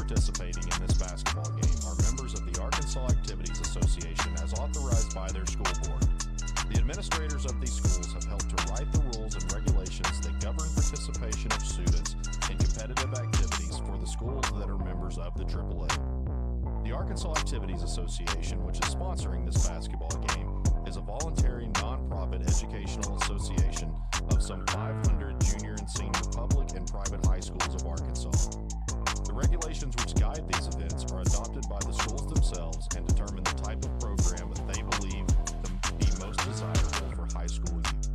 participating in this basketball game are members of the Arkansas Activities Association as authorized by their school board. The administrators of these schools have helped to write the rules and regulations that govern participation of students in competitive activities for the schools that are members of the AAA. The Arkansas Activities Association, which is sponsoring this basketball game, is a voluntary nonprofit educational association of some 500 junior and senior public and private high schools of Arkansas. The regulations which guide these events are adopted by the schools themselves and determine the type of program that they believe to be most desirable for high school youth.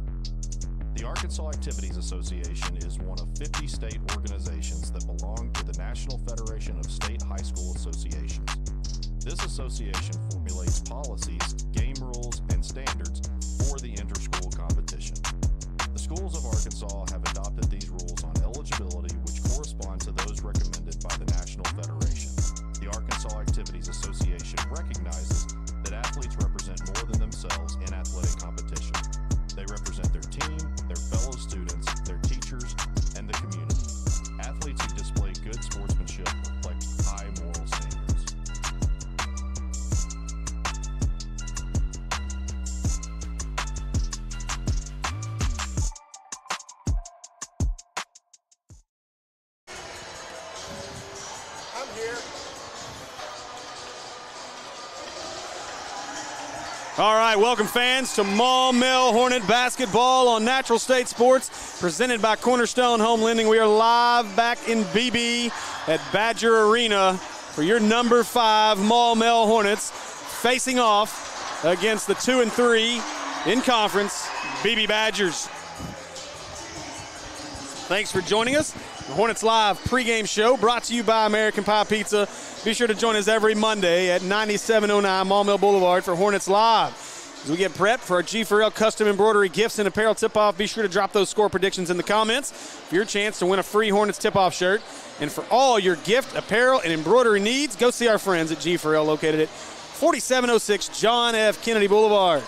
The Arkansas Activities Association is one of 50 state organizations that belong to the National Federation of State High School Associations. This association formulates policies, game rules, and standards for the inter-school competition. The schools of Arkansas have adopted these rules on eligibility, which correspond to those recommended by the National Federation. The Arkansas Activities Association recognizes that athletes represent more than themselves in athletic competition. They represent their team, their fellow students, their teachers, and the community. Athletes who display good sportsmanship reflect high moral standards. All right, welcome fans to Maumelle Hornet basketball on Natural State Sports, presented by Cornerstone Home Lending. We are live back in Beebe at Badger Arena for your number 5 Maumelle Hornets, facing off against the 2 and 3 in conference Beebe Badgers. Thanks for joining us. The Hornets Live pregame show brought to you by American Pie Pizza. Be sure to join us every Monday at 9709 Maumelle Boulevard for Hornets Live. As we get prepped for our G4L custom embroidery gifts and apparel tip-off, be sure to drop those score predictions in the comments for your chance to win a free Hornets tip-off shirt. And for all your gift, apparel, and embroidery needs, go see our friends at G4L, located at 4706 John F. Kennedy Boulevard.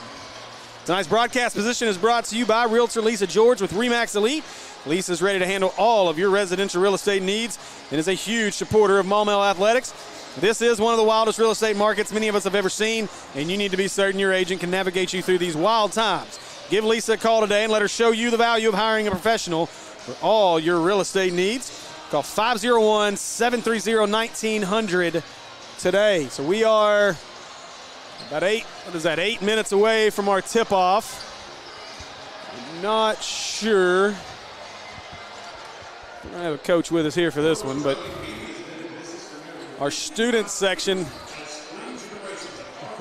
Tonight's broadcast position is brought to you by Realtor Lisa George with RE/MAX Elite. Lisa's ready to handle all of your residential real estate needs and is a huge supporter of Maumelle Athletics. This is one of the wildest real estate markets many of us have ever seen, and you need to be certain your agent can navigate you through these wild times. Give Lisa a call today and let her show you the value of hiring a professional for all your real estate needs. Call 501-730-1900 today. So we are about 8 minutes away from our tip-off. I'm not sure. I have a coach with us here for this one, but our student section,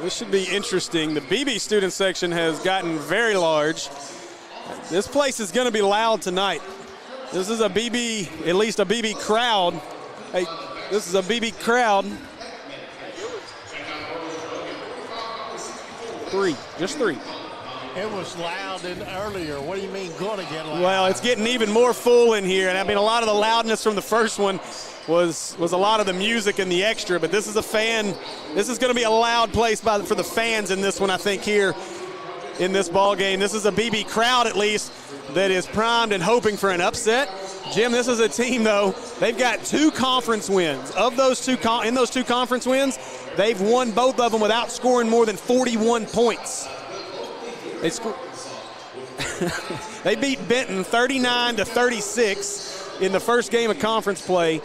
this should be interesting. The Beebe student section has gotten very large. This place is going to be loud tonight. This is a Beebe, at least a Beebe crowd. Hey, this is a Beebe crowd. Just three. It was loud earlier. What do you mean going to get loud? Well, it's getting even more full in here. And I mean, a lot of the loudness from the first one was a lot of the music and the extra. But this is this is going to be a loud place for the fans in this one, I think, here in this ball game. This is a Beebe crowd, at least, that is primed and hoping for an upset. Jim, this is a team, though, they've got 2 conference wins. Of those in those 2 conference wins, they've won both of them without scoring more than 41 points. They beat Benton 39-36 in the first game of conference play.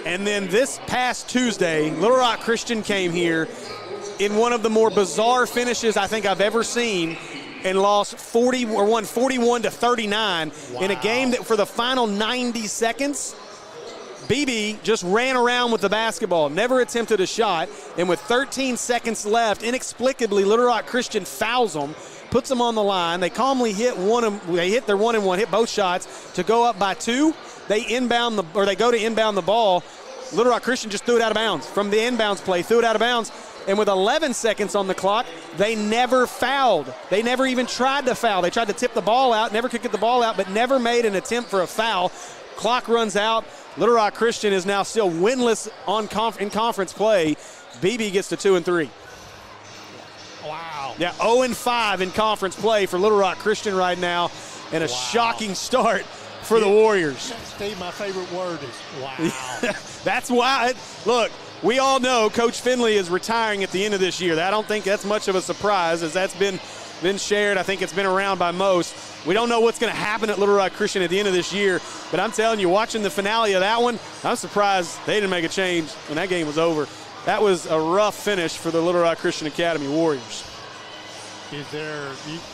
And then this past Tuesday, Little Rock Christian came here in one of the more bizarre finishes I think I've ever seen and won 41-39 in a game that for the final 90 seconds, Beebe just ran around with the basketball, never attempted a shot, and with 13 seconds left, inexplicably, Little Rock Christian fouls them, puts them on the line. They calmly hit their 1-and-1, hit both shots to go up by 2. They go to inbound the ball. Little Rock Christian just threw it out of bounds from the inbounds play, threw it out of bounds. And with 11 seconds on the clock, they never fouled. They never even tried to foul. They tried to tip the ball out, never could get the ball out, but never made an attempt for a foul. Clock runs out. Little Rock Christian is now still winless in conference play. Beebe gets to 2 and 3. Wow. Yeah, 0-5 in conference play for Little Rock Christian right now, and a shocking start for the Warriors. Steve, my favorite word is wow. That's why. Look, we all know Coach Finley is retiring at the end of this year. I don't think that's much of a surprise, as that's been shared. I think it's been around by most. We don't know what's going to happen at Little Rock Christian at the end of this year, but I'm telling you, watching the finale of that one, I'm surprised they didn't make a change when that game was over. That was a rough finish for the Little Rock Christian Academy Warriors. Is there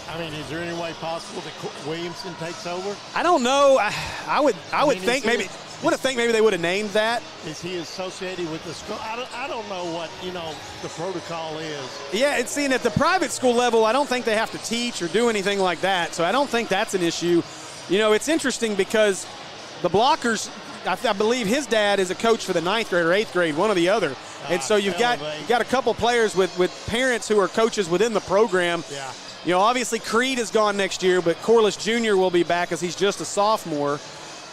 any way possible that Williamson takes over? I don't know. I would think maybe they would have named that. Is he associated with the school? I don't know what the protocol is. Yeah, it's seen at the private school level. I don't think they have to teach or do anything like that. So I don't think that's an issue. It's interesting because the Blockers, I believe his dad is a coach for the 9th grade or 8th grade, one or the other. And so you've got a couple players with parents who are coaches within the program. Yeah. Obviously Creed is gone next year, but Corliss Jr. will be back as he's just a sophomore.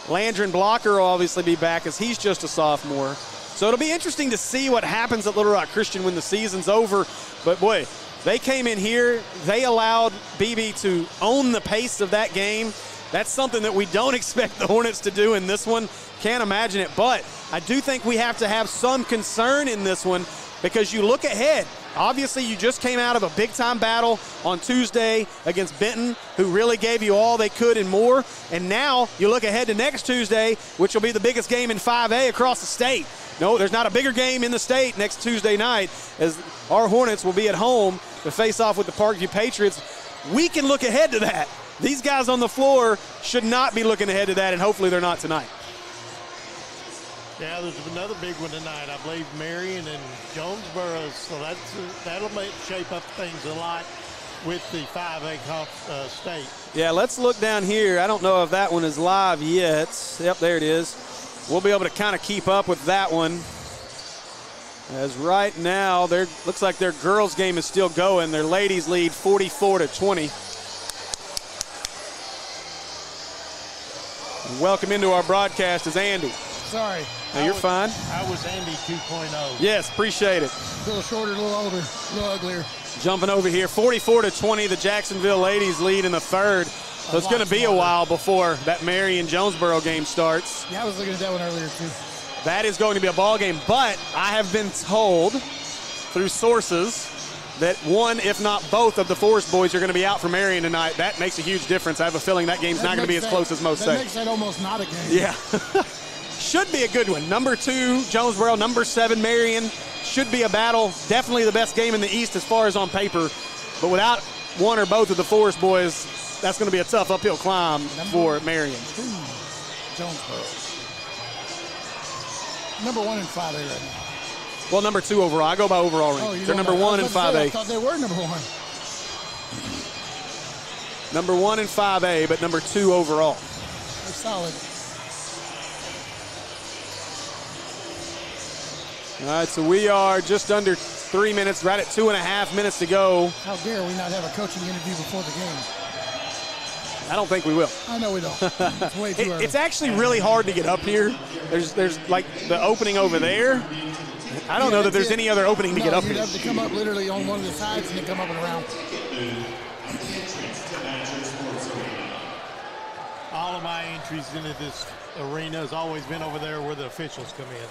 Landron Blocker will obviously be back as he's just a sophomore. So it'll be interesting to see what happens at Little Rock Christian when the season's over. But boy, they came in here. They allowed Beebe to own the pace of that game. That's something that we don't expect the Hornets to do in this one. Can't imagine it. But I do think we have to have some concern in this one because you look ahead. Obviously, you just came out of a big-time battle on Tuesday against Benton, who really gave you all they could and more. And now you look ahead to next Tuesday, which will be the biggest game in 5A across the state. No, there's not a bigger game in the state next Tuesday night, as our Hornets will be at home to face off with the Parkview Patriots. We can look ahead to that. These guys on the floor should not be looking ahead to that, and hopefully they're not tonight. Yeah, there's another big one tonight. I believe Marion and Jonesboro. So that'll shape up things a lot with the 5A state. Yeah, let's look down here. I don't know if that one is live yet. Yep, there it is. We'll be able to kind of keep up with that one. As right now, looks like their girls' game is still going. Their ladies lead 44-20. Welcome into our broadcast is Andy. Sorry. No, you're fine. I was Andy 2.0. Yes, appreciate it. A little shorter, a little older, a little uglier. Jumping over here, 44-20, the Jacksonville ladies lead in the third. So it's going to be a while before that Marion-Jonesboro game starts. Yeah, I was looking at that one earlier, too. That is going to be a ball game, but I have been told through sources that one, if not both, of the Forest boys are going to be out for Marion tonight. That makes a huge difference. I have a feeling that game's not going to be as close as most say. That makes that almost not a game. Yeah. Should be a good one. Number 2, Jonesboro. Number 7, Marion. Should be a battle. Definitely the best game in the East as far as on paper. But without one or both of the Forest boys, that's going to be a tough uphill climb for Marion. 2, Jonesboro. Number 1 in 5A right now. Well, number 2 overall. I go by overall rank. They're number 1 in 5A. I thought they were number 1. Number 1 in 5A, but number 2 overall. They're solid. All right, so we are just under 3 minutes, right at 2.5 minutes to go. How dare we not have a coaching interview before the game? I don't think we will. I know we don't. It's way too early. It's actually really hard to get up here. There's like the opening over there. I don't know that there's any other opening to get up here. You'd have to come up literally on one of the sides and then come up and around. All of my entries into this arena has always been over there where the officials come in.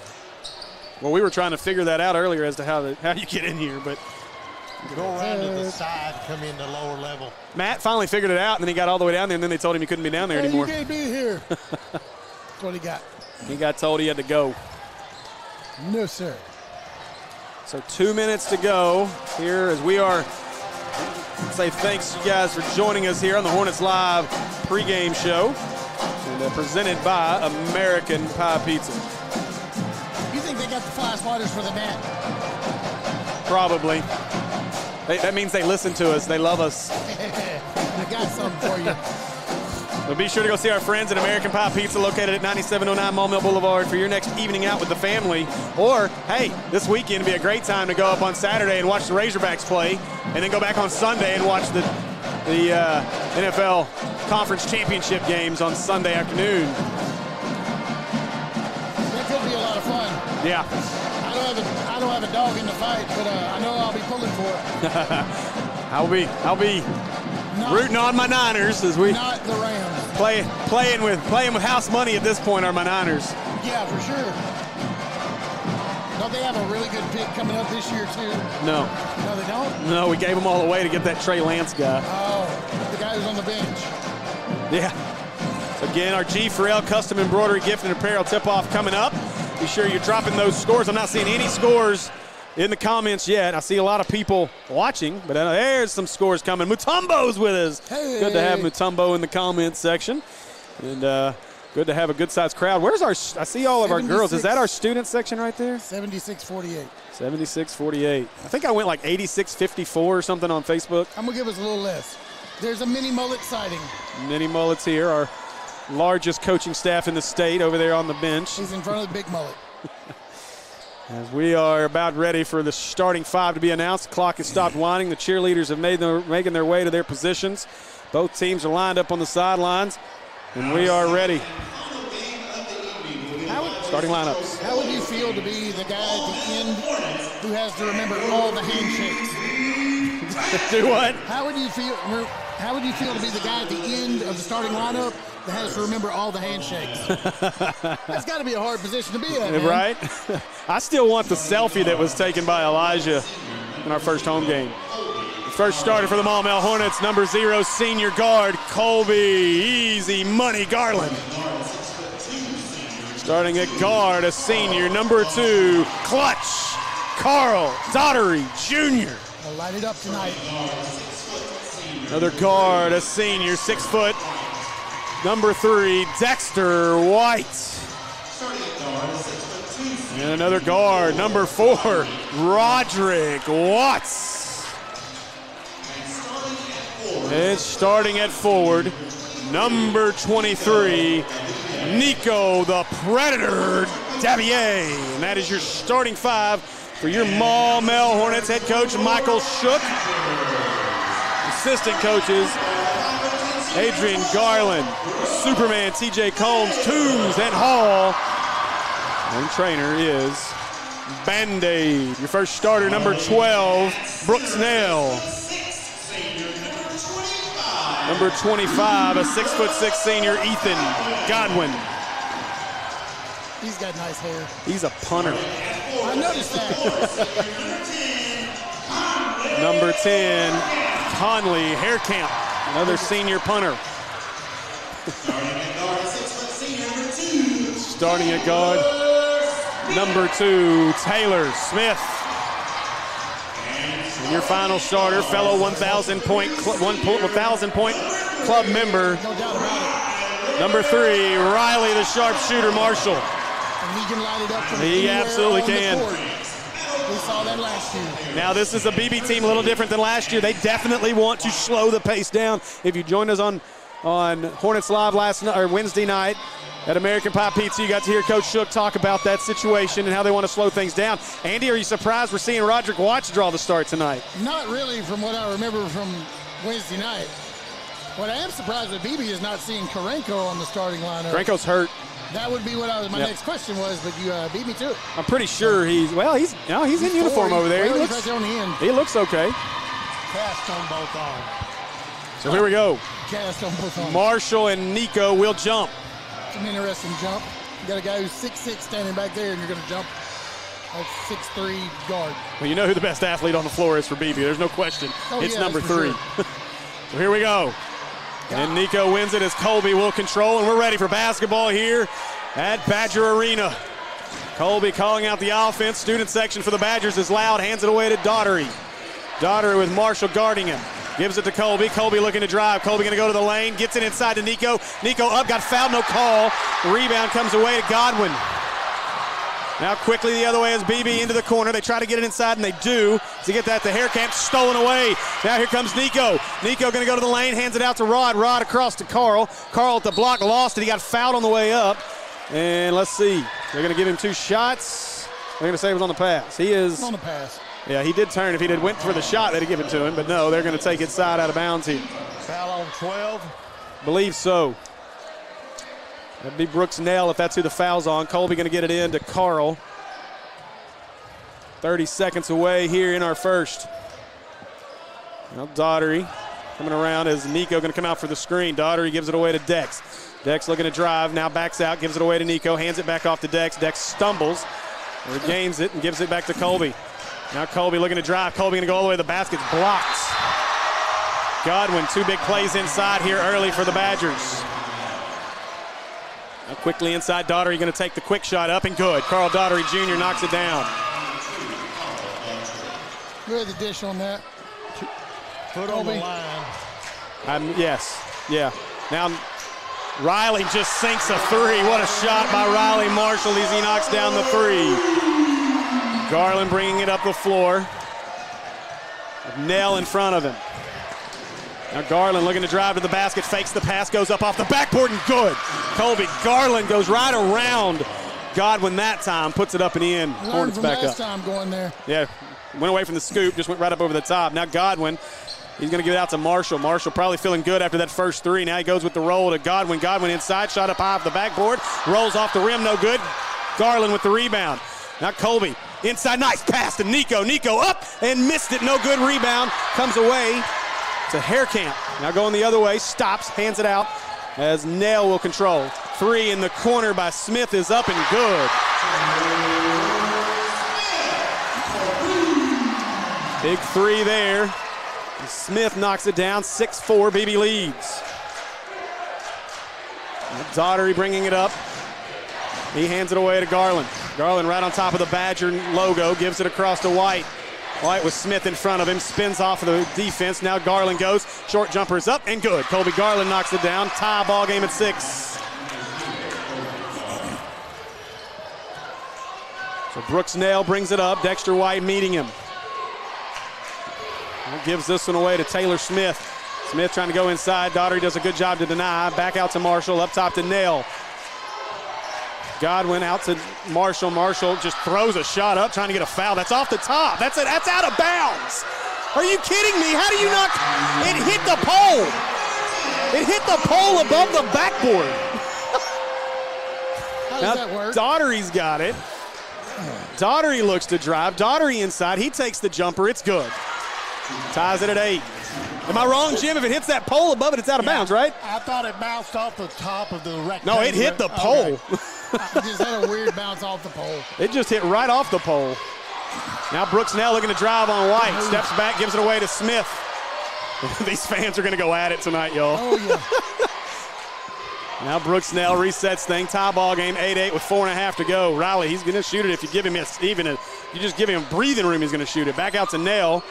Well, we were trying to figure that out earlier as to how you get in here, but go around to the side, come in the lower level. Matt finally figured it out, and then he got all the way down there, and then they told him he couldn't be down there anymore. You can't be here. That's what he got. He got told he had to go. No, sir. So 2 minutes to go here as we are. Say thanks to you guys for joining us here on the Hornets Live pregame show, and presented by American Pie Pizza. You think they got the fly swatters for the net? Probably. That means they listen to us. They love us. I got something for you. But be sure to go see our friends at American Pie Pizza, located at 9709 Maumelle Boulevard, for your next evening out with the family. Or, hey, this weekend would be a great time to go up on Saturday and watch the Razorbacks play, and then go back on Sunday and watch the NFL Conference Championship games on Sunday afternoon. That could be a lot of fun. Yeah. I don't have a dog in the fight, but I know I'll be pulling for it. I'll be rooting on my Niners as we. Not the Rams. Playing with house money at this point are my Niners. Yeah, for sure. Don't they have a really good pick coming up this year, too? No. No, they don't? No, we gave them all away to get that Trey Lance guy. Oh, the guy who's on the bench. Yeah. So again, our G for L custom embroidery gift and apparel tip-off coming up. Be sure you're dropping those scores. I'm not seeing any scores in the comments yet. I see a lot of people watching, but there's some scores coming. Mutombo's with us. Hey. Good to have Mutombo in the comments section. And good to have a good-sized crowd. Where's our, I see all of our girls. Is that our student section right there? 76-48. 76-48. I think I went like 86-54 or something on Facebook. I'm going to give us a little less. There's a mini mullet sighting. Mini mullets here, our largest coaching staff in the state over there on the bench. He's in front of the big mullet. As we are about ready for the starting five to be announced, the clock has stopped winding. The cheerleaders have making their way to their positions. Both teams are lined up on the sidelines, and we are ready. Starting lineups. How would you feel to be the guy at the end who has to remember all the handshakes? Do what? How would you feel to be the guy at the end of the starting lineup that has to remember all the handshakes? That's got to be a hard position to be in, man. Right? I still want the selfie that was taken by Elijah in our first home game. The first starter for the Maumelle Hornets, number 0, senior guard, Colby Easy Money Garland. Starting at guard, a senior, number 2, clutch, Carl Daughtery Jr. I'll light it up tonight. Another guard, a senior, 6 foot, number 3, Dexter White. And another guard, number 4, Roderick Watts. And starting at forward, number 23, Nico the Predator Dabier. And that is your starting five for your Maumelle Hornets. Head coach Michael Shook. Assistant coaches Adrian Garland, Superman TJ Combs, Toombs, and Hall. And trainer is Band-Aid. Your first starter, number 12, Brooks Nail. Number 25, a 6'6" senior, Ethan Godwin. He's got nice hair. He's a punter. I noticed that. Number 10, Conley Haircamp, another senior punter. Starting at guard, number 2, Taylor Smith. And your final starter, fellow 1,000 point club member, No doubt about it. number 3, Riley the sharpshooter Marshall. And he can light it up from He anywhere absolutely on the can. court. We saw that last year. Now this is a Beebe team a little different than last year. They definitely want to slow the pace down. If you joined us on Hornets Live last night or Wednesday night at American Pie Pizza, you got to hear Coach Shook talk about that situation and how they want to slow things down. Andy, are you surprised we're seeing Roderick Watts draw the start tonight? Not really from what I remember from Wednesday night. What I am surprised with Beebe is not seeing Karenko on the starting lineup. Karenko's hurt. That would be what my next question was, but you beat me to it. I'm pretty sure he's in uniform over there. Well, He he's looks, right there on the end. he looks okay. Cast on both arms. So here we go. Cast on both arms. Marshall and Nico will jump. It's an interesting jump. You got a guy who's 6'6" standing back there, and you're going to jump a 6'3" guard. Well, you know who the best athlete on the floor is for Beebe. There's no question. Oh, It's yeah, number that's for 3. sure. So here we go. And Nico wins it as Colby will control, and we're ready for basketball here at Badger Arena. Colby calling out the offense. Student section for the Badgers is loud. Hands it away to Daughtery. Daughtery with Marshall guarding him. Gives it to Colby. Colby looking to drive. Colby going to go to the lane. Gets it inside to Nico. Nico up, got fouled, no call. Rebound comes away to Godwin. Now quickly the other way is Beebe into the corner. They try to get it inside, and they do. To get that, the Haircamp stolen away. Now here comes Nico. Nico going to go to the lane, hands it out to Rod. Rod across to Carl. Carl at the block, lost it. He got fouled on the way up. And let's see. They're going to give him 2 shots. They're going to say it was on the pass. He is On the pass. Yeah, he did turn. If he had went for the shot, they'd have given it to him. But no, they're going to take it side out of bounds here. Foul on 12. Believe so. That'd be Brooks Nail if that's who the foul's on. Colby going to get it in to Carl. 30 seconds away here in our first. Now Daughtery Coming around is Nico going to come out for the screen. Daugherty gives it away to Dex. Dex looking to drive, now backs out, gives it away to Nico, hands it back off to Dex. Dex stumbles, regains it, and gives it back to Colby. Now Colby looking to drive. Colby going to go all the way to the basket. Blocked. Godwin, 2 big plays inside here early for the Badgers. Now quickly inside, Daugherty going to take the quick shot up and good. Carl Daugherty Jr. knocks it down. Good the dish on that. Foot on the line. Yes, yeah. Now Riley just sinks a 3. What a shot by Riley Marshall as he knocks down the 3. Garland bringing it up the floor. Nell in front of him. Now Garland looking to drive to the basket, fakes the pass, goes up off the backboard and good. Colby Garland goes right around Godwin that time, puts it up and in. Hornets back up. Last time going there. Yeah, went away from the scoop, just went right up over the top. Now Godwin, he's going to give it out to Marshall. Marshall probably feeling good after that first 3. Now he goes with the roll to Godwin. Godwin inside, shot up high off the backboard, rolls off the rim, no good. Garland with the rebound. Now Colby inside, nice pass to Nico. Nico up and missed it, no good rebound. Comes away to Haircamp. Now going the other way, stops, hands it out as Nell will control. 3 in the corner by Smith is up and good. Big 3 there. Smith knocks it down, 6-4, Beebe leads. Daugherty bringing it up. He hands it away to Garland. Garland right on top of the Badger logo, gives it across to White. White with Smith in front of him, spins off of the defense. Now Garland goes, short jumper is up and good. Colby Garland knocks it down, tie ball game at 6. So Brooks Nell brings it up, Dexter White meeting him. Gives this one away to Taylor Smith. Smith trying to go inside, Daugherty does a good job to deny. Back out to Marshall, up top to Nell. Godwin out to Marshall. Marshall just throws a shot up, trying to get a foul. That's off the top. That's out of bounds. Are you kidding me? How do you not? It hit the pole. It hit the pole above the backboard. How does that work? Daugherty's got it. Daugherty looks to drive. Daugherty inside. He takes the jumper. It's good. Ties it at 8. Am I wrong, Jim? If it hits that pole above it, it's out of bounds, right? I thought it bounced off the top of the rectangle. No, it hit the pole. Okay. It just had a weird bounce off the pole. It just hit right off the pole. Now Brooks Nell looking to drive on White. Steps back, gives it away to Smith. These fans are going to go at it tonight, y'all. Oh, yeah. Now Brooks Nell resets thing. Tie ball game, 8-8 with 4.5 to go. Riley, he's going to shoot it if you give him you just give him breathing room, he's going to shoot it. Back out to Nell.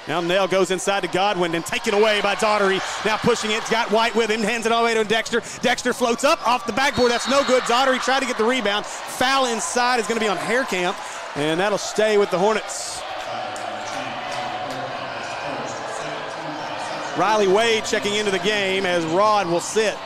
Now Nell goes inside to Godwin and taken away by Daugherty. Now pushing it, got White with him, hands it all the way to Dexter. Dexter floats up off the backboard, that's no good. Daugherty tried to get the rebound. Foul inside is going to be on Haircamp, and that'll stay with the Hornets. Riley Wade checking into the game as Rod will sit.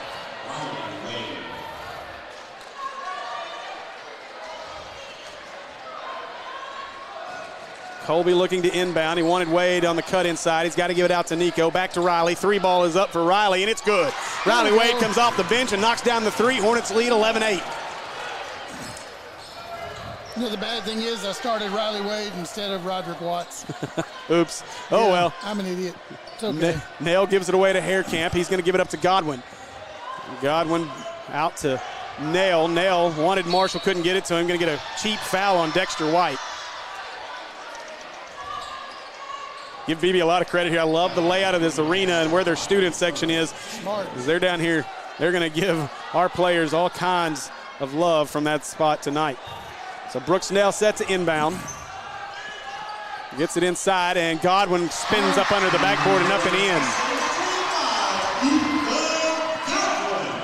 Colby looking to inbound. He wanted Wade on the cut inside. He's got to give it out to Nico. Back to Riley. 3 ball is up for Riley, and it's good. Riley Wade comes off the bench and knocks down the 3. Hornets lead 11-8. You know, the bad thing is I started Riley Wade instead of Roderick Watts. Oops. Oh, yeah, well. I'm an idiot. It's okay. Nell gives it away to Haircamp. He's going to give it up to Godwin. Godwin out to Nell. Nell wanted Marshall, couldn't get it to him. Going to get a cheap foul on Dexter White. Give Beebe a lot of credit here. I love the layout of this arena and where their student section is. Smart. They're down here. They're going to give our players all kinds of love from that spot tonight. So Brooks Nell set to inbound. Gets it inside, and Godwin spins up under the backboard and up and in.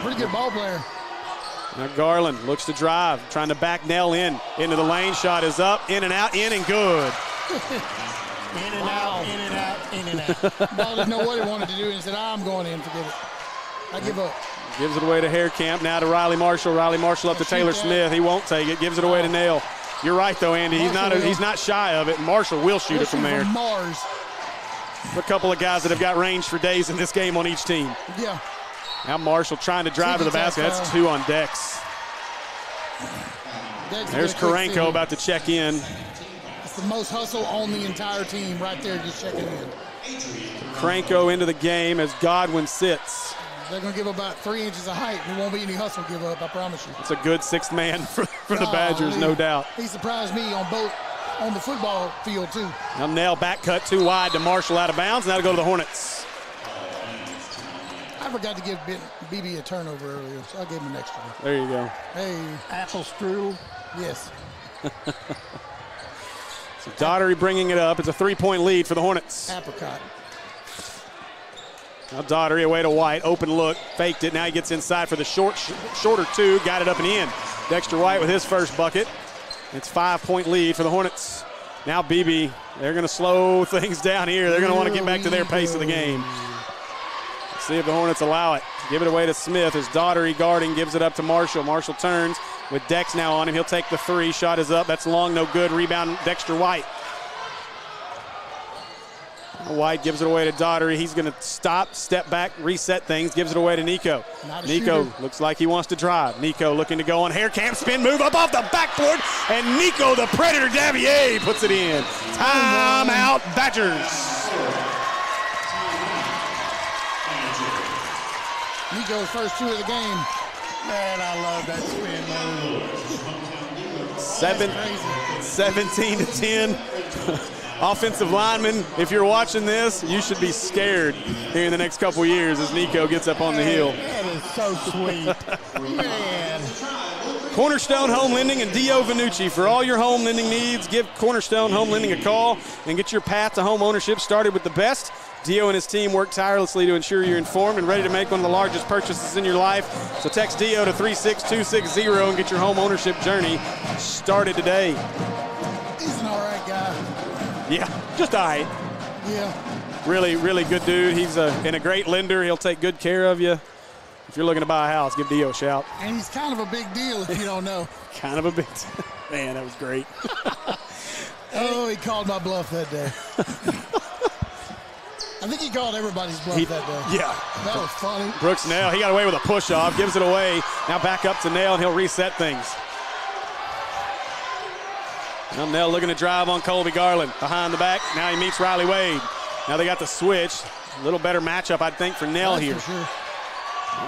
Pretty good ball player. Now Garland looks to drive, trying to back Nell into the lane. Shot is up, in and out, in and good. In and out, in and out, in and out. Ball didn't know what he wanted to do, and he said, I'm going in, forget it. I give up. Gives it away to Haircamp, now to Riley Marshall. Riley Marshall up to Taylor Smith. He won't take it, gives it away to Nell. You're right, though, Andy. He's not shy of it. Marshall will shoot it from there. From Mars. A couple of guys that have got range for days in this game on each team. Yeah. Now Marshall trying to drive to the basket. That's 2 on Dex. There's Karenko about to check in. It's the most hustle on the entire team right there, just checking in. Franco into the game as Godwin sits. They're going to give about 3 inches of height. There won't be any hustle give up, I promise you. It's a good sixth man for the Badgers, no doubt. He surprised me on the football field, too. Now Nell back cut too wide to Marshall out of bounds, and that'll go to the Hornets. I forgot to give Beebe a turnover earlier, so I gave him an extra one. There you go. Hey. Apple strudel. Yes. So Daugherty bringing it up. It's a 3-point lead for the Hornets. Apricot. Now Daugherty away to White. Open look. Faked it. Now he gets inside for the shorter two. Got it up and in. Dexter White with his first bucket. It's 5-point lead for the Hornets. Now Beebe. They're going to slow things down here. They're going to want to get back to their pace of the game. Let's see if the Hornets allow it. Give it away to Smith as Daugherty guarding. Gives it up to Marshall. Marshall turns with Dex now on him. He'll take the three. Shot is up. That's long. No good. Rebound Dexter White. White gives it away to Daugherty. He's going to stop, step back, reset things. Gives it away to Nico. Nico looks like he wants to drive. Nico looking to go on hair cam, spin move up off the backboard. And Nico, the Predator Davier, puts it in. Timeout, Badgers. Nico's first two of the game. Man, I love that spin move. 17-10. Offensive lineman, if you're watching this, you should be scared here in the next couple years as Nico gets up on the hill. That is so sweet. Man. Cornerstone Home Lending and Dio Vanucci. For all your home lending needs, give Cornerstone Home Lending a call and get your path to home ownership started with the best. Dio and his team work tirelessly to ensure you're informed and ready to make one of the largest purchases in your life. So text Dio to 36260 and get your home ownership journey started today. He's an all right guy. Yeah, just all right. Yeah. Really, really good dude. He's a great lender. He'll take good care of you. If you're looking to buy a house, give Dio a shout. And he's kind of a big deal if you don't know. Kind of a big deal. Man, that was great. Oh, he called my bluff that day. I think he called everybody's bluff that day. Yeah. That was funny. Brooks Nail, he got away with a push-off, gives it away. Now back up to Nail, and he'll reset things. Now Nell looking to drive on Colby Garland. Behind the back, now he meets Riley Wade. Now they got the switch. A little better matchup, I think, for Nell here. For sure.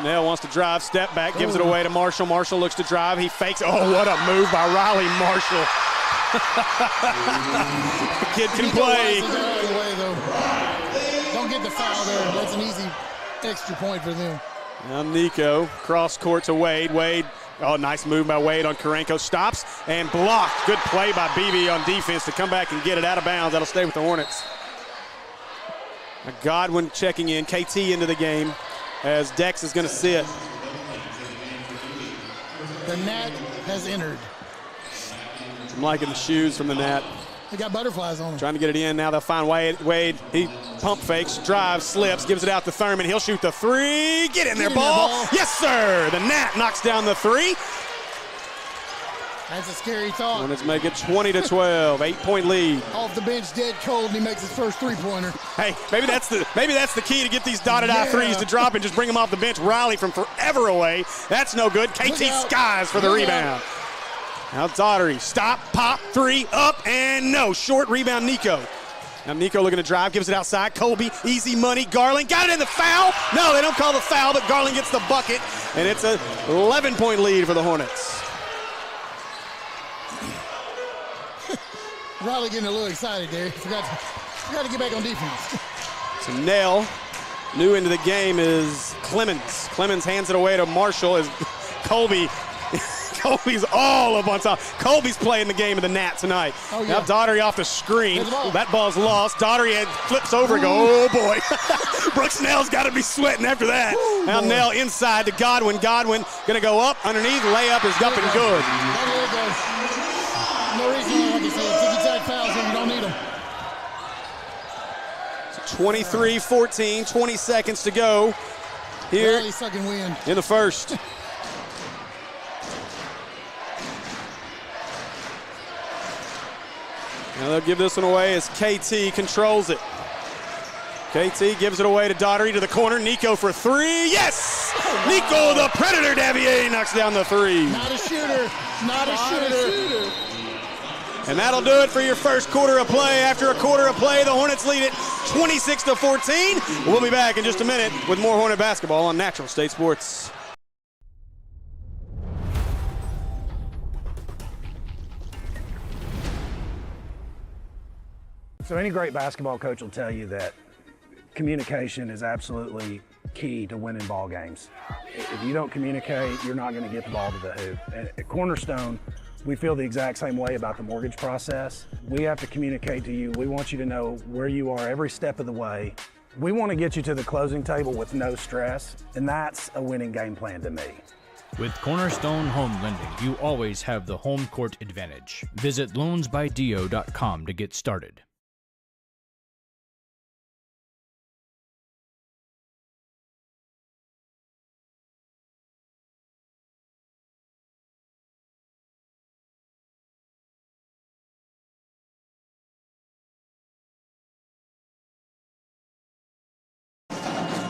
Nell wants to drive, step back, gives it away to Marshall. Marshall looks to drive, he fakes. Oh, what a move by Riley Marshall. The kid can play. Don't get the foul there. That's an easy extra point for them. Now Nico, cross court to Wade. Wade. Oh, nice move by Wade on Karenko. Stops and blocked. Good play by Beebe on defense to come back and get it out of bounds. That'll stay with the Hornets. Now Godwin checking in. KT into the game as Dex is going to sit. The Nat has entered. I'm liking the shoes from the Nat. They got butterflies on them. Trying to get it in. Now they'll find Wade. He pump fakes, drives, slips, gives it out to Thurman. He'll shoot the three. Get in there, ball. Yes, sir. The Nat knocks down the three. That's a scary thought. Hornets make it 20-12. 8-point lead. Off the bench, dead cold, and he makes his first three-pointer. Hey, maybe that's the key to get these dotted eye threes to drop and just bring them off the bench. Riley from forever away. That's no good. KT Skies for the rebound. Now Daugherty, stop, pop, three, up, and no. Short rebound, Nico. Now Nico looking to drive, gives it outside. Colby, easy money. Garland got it in the foul. No, they don't call the foul, but Garland gets the bucket, and it's an 11-point lead for the Hornets. Riley getting a little excited there. Forgot to get back on defense. So Nell, new into the game is Clemens. Clemens hands it away to Marshall as Colby's all up on top. Colby's playing the game of the Nat tonight. Oh, yeah. Now Daugherty off the screen. That ball's lost. Daugherty flips over and go, oh boy. Brooks Nell's got to be sweating after that. Ooh, now boy. Nell inside to Godwin. Godwin going to go up underneath. Layup is up and good. No reason, like you said, ticky-tack fouls when you don't need them. 23-14, 20 seconds to go here Riley sucking wind in the first. Now they'll give this one away as KT controls it. KT gives it away to Daugherty to the corner. Nico for three. Yes! Oh, wow. Nico, the Predator Davier, knocks down the three. Not a shooter. Not a shooter. And that'll do it for your first quarter of play. After a quarter of play, the Hornets lead it 26-14. We'll be back in just a minute with more Hornet basketball on Natural State Sports. So any great basketball coach will tell you that communication is absolutely key to winning ball games. If you don't communicate, you're not going to get the ball to the hoop. At Cornerstone, we feel the exact same way about the mortgage process. We have to communicate to you. We want you to know where you are every step of the way. We want to get you to the closing table with no stress, and that's a winning game plan to me. With Cornerstone Home Lending, you always have the home court advantage. Visit loansbydo.com to get started.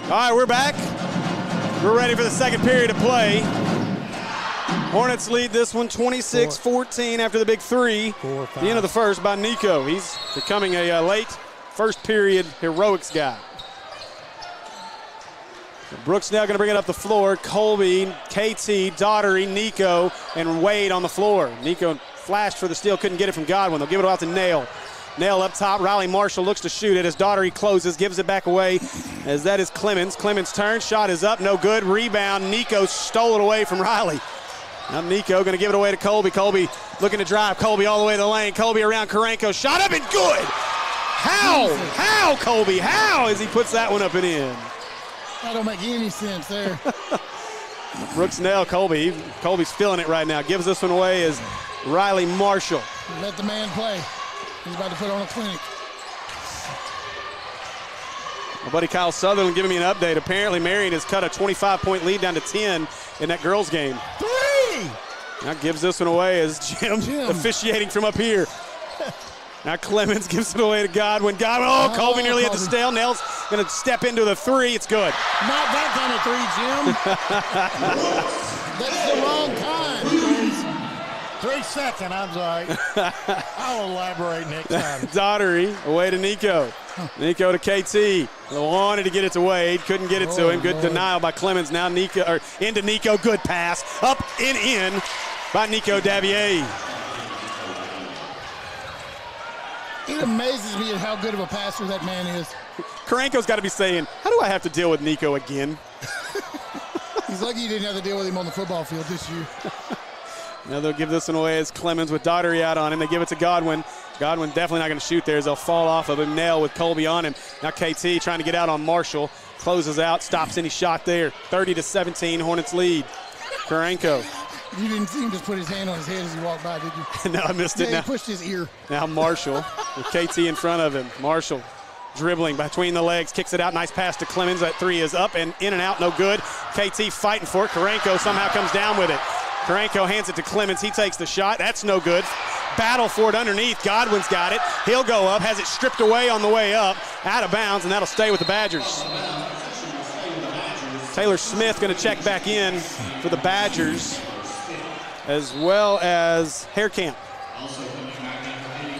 All right, we're back. We're ready for the second period of play. Hornets lead this one 26-14 after the big three. The end of the first by Nico. He's becoming a late first period heroics guy. Brooks now going to bring it up the floor. Colby, KT, Daughtery, Nico, and Wade on the floor. Nico flashed for the steal, couldn't get it from Godwin. They'll give it out to Nail. Nail up top. Riley Marshall looks to shoot it as Daughtery closes, gives it back away as that is Clemens. Clemens turns, shot is up, no good. Rebound, Nico stole it away from Riley. Now Nico going to give it away to Colby. Colby looking to drive. Colby all the way to the lane. Colby around Karanko. Shot up and good. How, Colby? How as he puts that one up and in? That don't make any sense there. Brooks Nail, Colby. Colby's feeling it right now. Gives this one away as Riley Marshall. Let the man play. He's about to put on a clinic. My buddy Kyle Sutherland giving me an update. Apparently Marion has cut a 25-point lead down to 10 in that girls game. 3! Now gives this one away as Jim. Officiating from up here. Now Clemens gives it away to Godwin. Godwin, Colby nearly hit the stale. Nail's going to step into the three. It's good. Not that kind of three, Jim. That's the wrong kind. 3 seconds, I'm sorry. I'll elaborate next time. Daughtery away to Nico. Nico to KT. Wanted to get it to Wade. Couldn't get it to him. Good denial by Clemens. Now Nico, or into Nico. Good pass. Up and in by Nico Davier. It amazes me at how good of a passer that man is. Karanko's got to be saying, how do I have to deal with Nico again? He's lucky you didn't have to deal with him on the football field this year. Now they'll give this one away as Clemens with Daughtery out on him. They give it to Godwin. Godwin definitely not going to shoot there as they'll fall off of him. Nail with Colby on him. Now KT trying to get out on Marshall. Closes out, stops any shot there. 30-17, Hornets lead. Karanko. You didn't see him just put his hand on his head as he walked by, did you? No, I missed it. Yeah, Now he pushed his ear. Now Marshall with KT in front of him. Marshall dribbling between the legs, kicks it out. Nice pass to Clemens. That three is up and in and out, no good. KT fighting for it. Karanko somehow comes down with it. Karanko hands it to Clemens. He takes the shot. That's no good. Battle for it underneath. Godwin's got it. He'll go up. Has it stripped away on the way up. Out of bounds, and that'll stay with the Badgers. Taylor Smith going to check back in for the Badgers, as well as hair camp.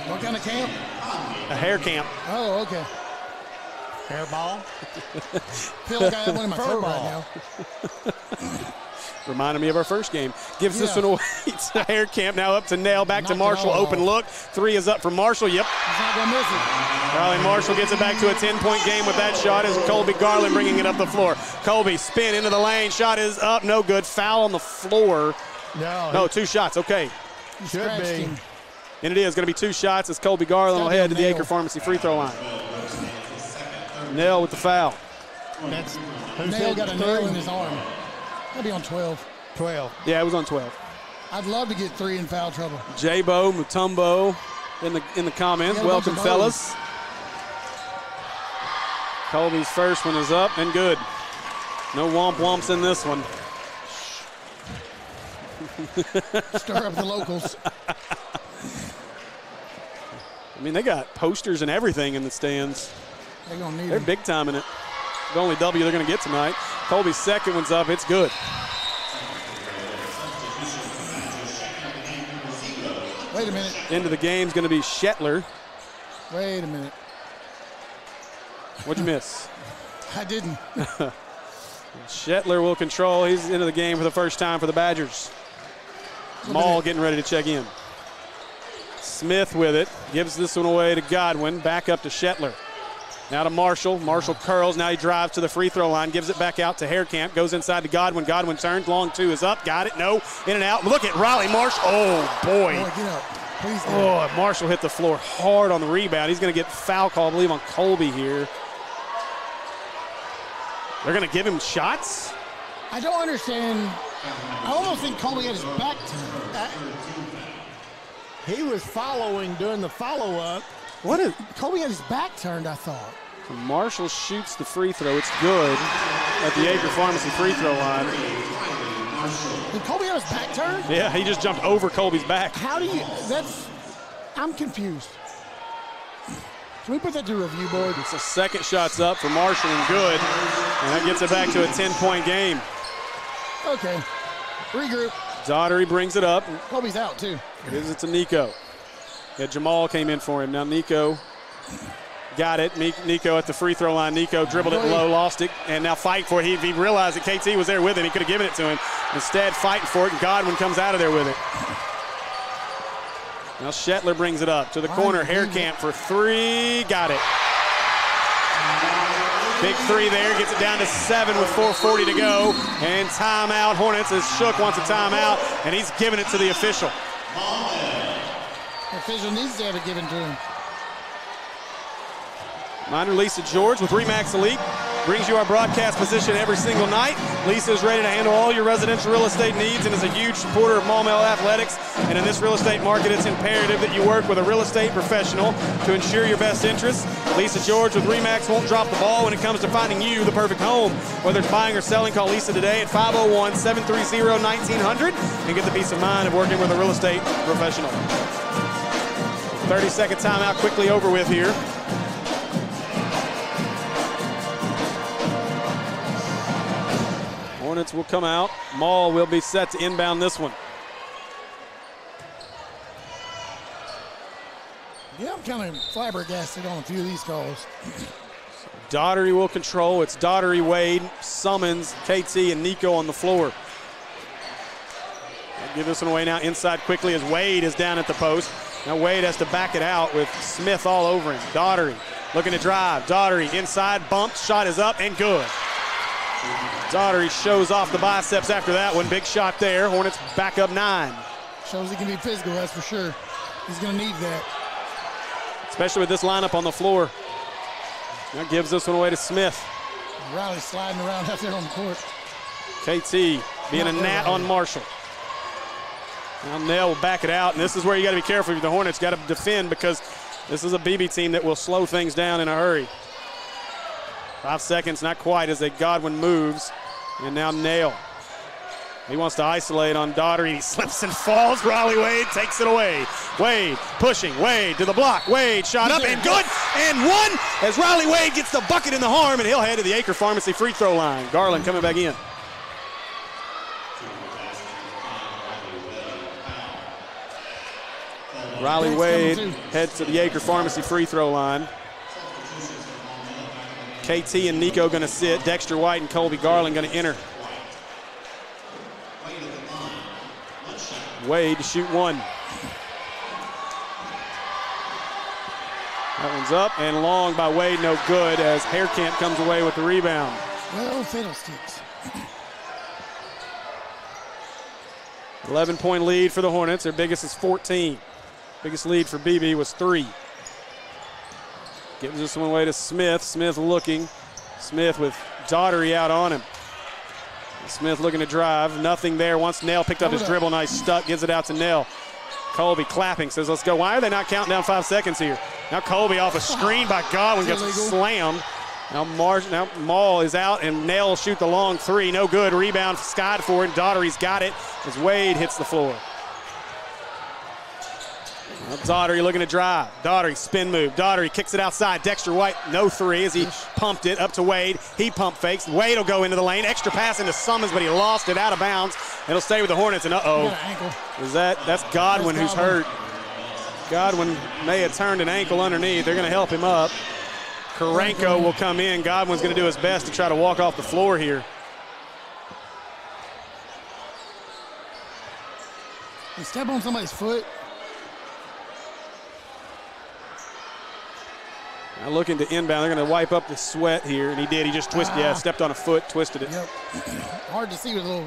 What kind of camp? A hair camp. Oh, okay. Hairball? Feel like I have one in my throat right now. Reminded me of our first game. Gives this one away to hair camp. Now up to Nail. Back to Marshall. Open look. Three is up for Marshall. Yep. He's not going to miss it. Riley Marshall gets it back to a 10-point game with that shot as Colby Garland bringing it up the floor. Colby spin into the lane. Shot is up. No good. Foul on the floor. No, 2 shots. Okay. Should be. And it is going to be 2 shots as Colby Garland will head to the Acre Pharmacy free throw line. Nail with the foul. Nail got a nail in his arm. That'd be on 12. 12. Yeah, it was on 12. I'd love to get 3 in foul trouble. J-Bo, Mutombo in the comments. Welcome, fellas. Colby's first one is up and good. No womp-womps in this one. Stir up the locals. I mean, they got posters and everything in the stands. They're going to need They're them. big time in it. The only W they're going to get tonight. Colby's second one's up. It's good. Wait a minute. Into the game's going to be Shetler. Wait a minute. What'd you miss? I didn't. Shetler will control. He's into the game for the first time for the Badgers. Maul getting ready to check in. Smith with it. Gives this one away to Godwin. Back up to Shetler. Now to Marshall. Marshall curls. Now he drives to the free throw line. Gives it back out to Haircamp. Goes inside to Godwin. Godwin turns. Long two is up. Got it. No. In and out. Look at Riley Marshall. Oh, boy. Boy, get up. Please get Oh, up. Marshall hit the floor hard on the rebound. He's going to get foul call, I believe, on Colby here. They're going to give him shots? I don't understand. I almost think Colby had his back to him. He was following during the follow-up. What is Colby had his back turned, I thought. Marshall shoots the free throw. It's good at the Acre Pharmacy free throw line. Did Colby have his back turned? Yeah, he just jumped over Colby's back. How do you, I'm confused. Can we put that to review board? So second shot's up for Marshall and good. And that gets it back to a 10-point game. Okay. Regroup. Daughtery brings it up. Colby's out, too. Gives it to Nico. Yeah, Jamal came in for him. Now Nico got it. Nico at the free throw line. Nico dribbled it low, lost it, and now fighting for it. He realized that KT was there with him. He could have given it to him. Instead, fighting for it, and Godwin comes out of there with it. Now Shetler brings it up to the corner. Haircamp for three. Got it. Big three there. Gets it down to 7 with 4:40 to go. And timeout. Hornets as Shook wants a timeout, and he's giving it to the official. The official needs to have it given to him. Reminder, Lisa George with RE/MAX Elite brings you our broadcast position every single night. Lisa is ready to handle all your residential real estate needs and is a huge supporter of Maumelle Athletics. And in this real estate market, it's imperative that you work with a real estate professional to ensure your best interests. Lisa George with RE/MAX won't drop the ball when it comes to finding you the perfect home. Whether it's buying or selling, call Lisa today at 501-730-1900 and get the peace of mind of working with a real estate professional. 30-second timeout quickly over with here. Hornets will come out. Maul will be set to inbound this one. Yeah, I'm kind of flabbergasted on a few of these calls. Daughtery will control. It's Daughtery, Wade, Summons, KT, and Nico on the floor. They'll give this one away now inside quickly as Wade is down at the post. Now Wade has to back it out with Smith all over him. Daughtery looking to drive. Daughtery inside, bumped, shot is up and good. Daughtery shows off the biceps after that one. Big shot there. Hornets back up 9. Shows he can be physical, that's for sure. He's going to need that. Especially with this lineup on the floor. Now gives this one away to Smith. Riley sliding around out there on the court. KT being a gnat on Marshall. Now Nell will back it out, and this is where you got to be careful. The Hornets got to defend because this is a Beebe team that will slow things down in a hurry. 5 seconds, not quite, as Godwin moves. And now Nail. He wants to isolate on Daughtery. He slips and falls. Riley Wade takes it away. Wade pushing. Wade to the block. Wade shot up and good. And one as Riley Wade gets the bucket in the arm, and he'll head to the Acre Pharmacy free throw line. Garland coming back in. Riley Wade heads to the Acre Pharmacy free throw line. KT and Nico going to sit. Dexter White and Colby Garland going to enter. Wade to shoot one. That one's up and long by Wade, no good, as Haircamp comes away with the rebound. Well, fiddlesticks. 11-point lead for the Hornets. Their biggest is 14. Biggest lead for Beebe was 3. Gives this one away to Smith. Smith looking. Smith with Daughtery out on him. Smith looking to drive. Nothing there. Once Nell picked up his dribble, nice stuck. Gives it out to Nell. Colby clapping. Says, let's go. Why are they not counting down 5 seconds here? Now Colby off a screen by Godwin gets slammed. Now Maul is out, and Nell will shoot the long 3. No good. Rebound skied for it. Daughtery's got it as Wade hits the floor. Daughtery looking to drive. Daughtery spin move. Daughtery kicks it outside. Dexter White, no 3 as he pumped it up to Wade. He pump fakes. Wade will go into the lane. Extra pass into Summons, but he lost it out of bounds. It'll stay with the Hornets, and that's Godwin who's hurt. Godwin may have turned an ankle underneath. They're going to help him up. Karanko will come in. Godwin's going to do his best to try to walk off the floor here. You step on somebody's foot. Now looking to inbound. They're going to wipe up the sweat here, and he did. He just twisted. Yeah, stepped on a foot, twisted it. Yep. Hard to see with a little.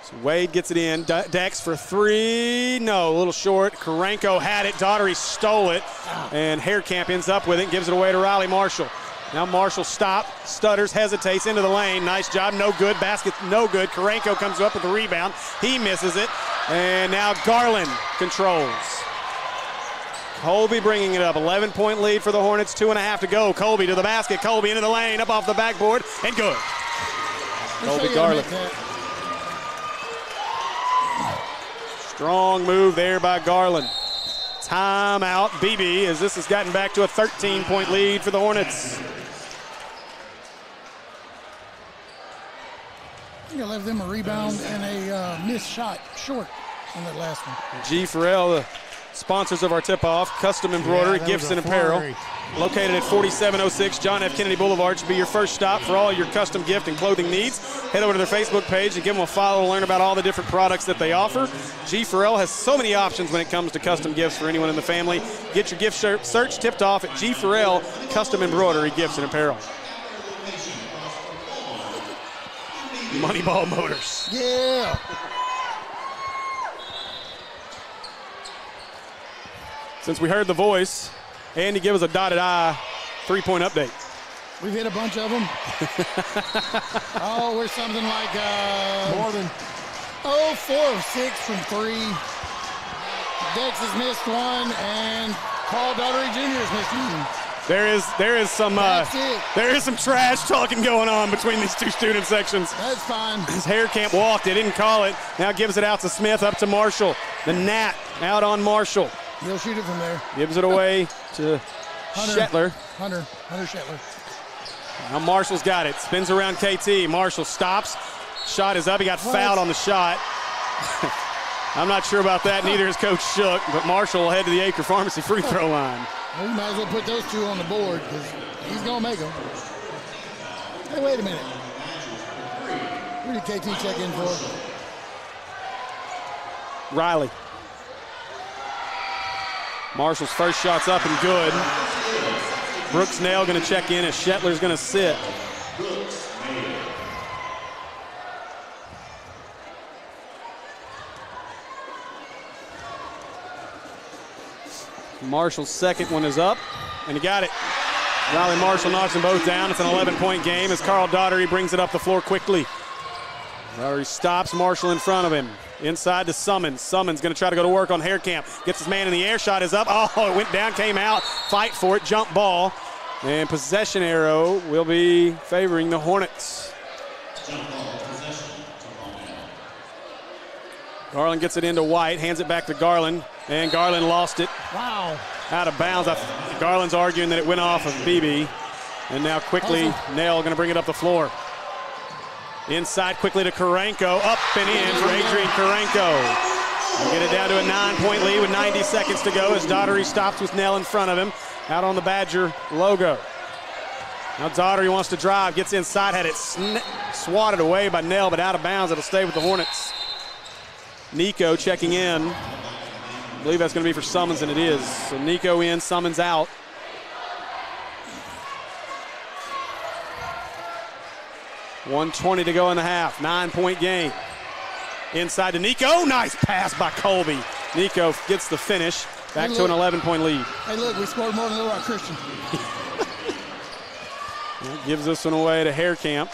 So Wade gets it in. Dex for three. No, a little short. Karanko had it. Daughtery stole it. And Haircamp ends up with it and gives it away to Riley Marshall. Now Marshall stutters, hesitates into the lane. Nice job. No good. Basket no good. Karanko comes up with the rebound. He misses it. And now Garland controls. Colby bringing it up. 11-point lead for the Hornets. 2.5 to go. Colby to the basket. Colby into the lane. Up off the backboard. And good. Colby Garland. Strong move there by Garland. Timeout, Beebe, as this has gotten back to a 13-point lead for the Hornets. I think I left them a rebound and a missed shot short on that last one. G. Farrell, the sponsors of our tip-off, custom embroidery, gifts and apparel. Located at 4706 John F. Kennedy Boulevard should be your first stop for all your custom gift and clothing needs. Head over to their Facebook page and give them a follow to learn about all the different products that they offer. G. Farrell has so many options when it comes to custom gifts for anyone in the family. Get your gift search tipped off at G. Farrell Custom Embroidery, Gifts and Apparel. Moneyball Motors. Yeah. Since we heard the voice, Andy, give us a dotted I 3-point update. We've hit a bunch of them. We're something like more than 4 of 6 from 3. Dex has missed one, and Paul Daughtery Jr. has missed one. There is some trash talking going on between these two student sections. That's fine. His Haircamp walked. They didn't call it. Now gives it out to Smith, up to Marshall. The Nat out on Marshall. He'll shoot it from there. Gives it away to Shetler. Hunter Shetler. Now Marshall's got it. Spins around KT. Marshall stops. Shot is up. He got fouled on the shot. I'm not sure about that. Neither is Coach Shook, but Marshall will head to the Acre Pharmacy free throw line. Well, you might as well put those two on the board because he's going to make them. Hey, wait a minute. Who did KT check in for? Riley. Marshall's first shot's up and good. Brooks Nail going to check in as Shetler's going to sit. Marshall's second one is up, and he got it. Riley Marshall knocks them both down. It's an 11-point game as Carl Daughtery brings it up the floor quickly. Daughtery stops Marshall in front of him. Inside to Summons. Summons going to try to go to work on Haircamp. Gets his man in the air. Shot is up. Oh, it went down, came out. Fight for it. Jump ball. And possession arrow will be favoring the Hornets. Garland gets it into White. Hands it back to Garland. And Garland lost it. Wow. Out of bounds. Garland's arguing that it went off of Beebe. And now quickly, Nail going to bring it up the floor. Inside quickly to Karanko, up and in for Adrian Karanko. We'll get it down to a 9-point lead with 90 seconds to go as Daughtery stops with Nell in front of him, out on the Badger logo. Now Daughtery wants to drive, gets inside, had it swatted away by Nell, but out of bounds. It'll stay with the Hornets. Nico checking in. I believe that's going to be for Summons, and it is. So Nico in, Summons out. .120 to go in the half. 9-point game. Inside to Nico. Nice pass by Colby. Nico gets the finish. Back to an 11-point lead. Hey, look, we scored more than Little Rock Christian. Gives this one away to Haircamp.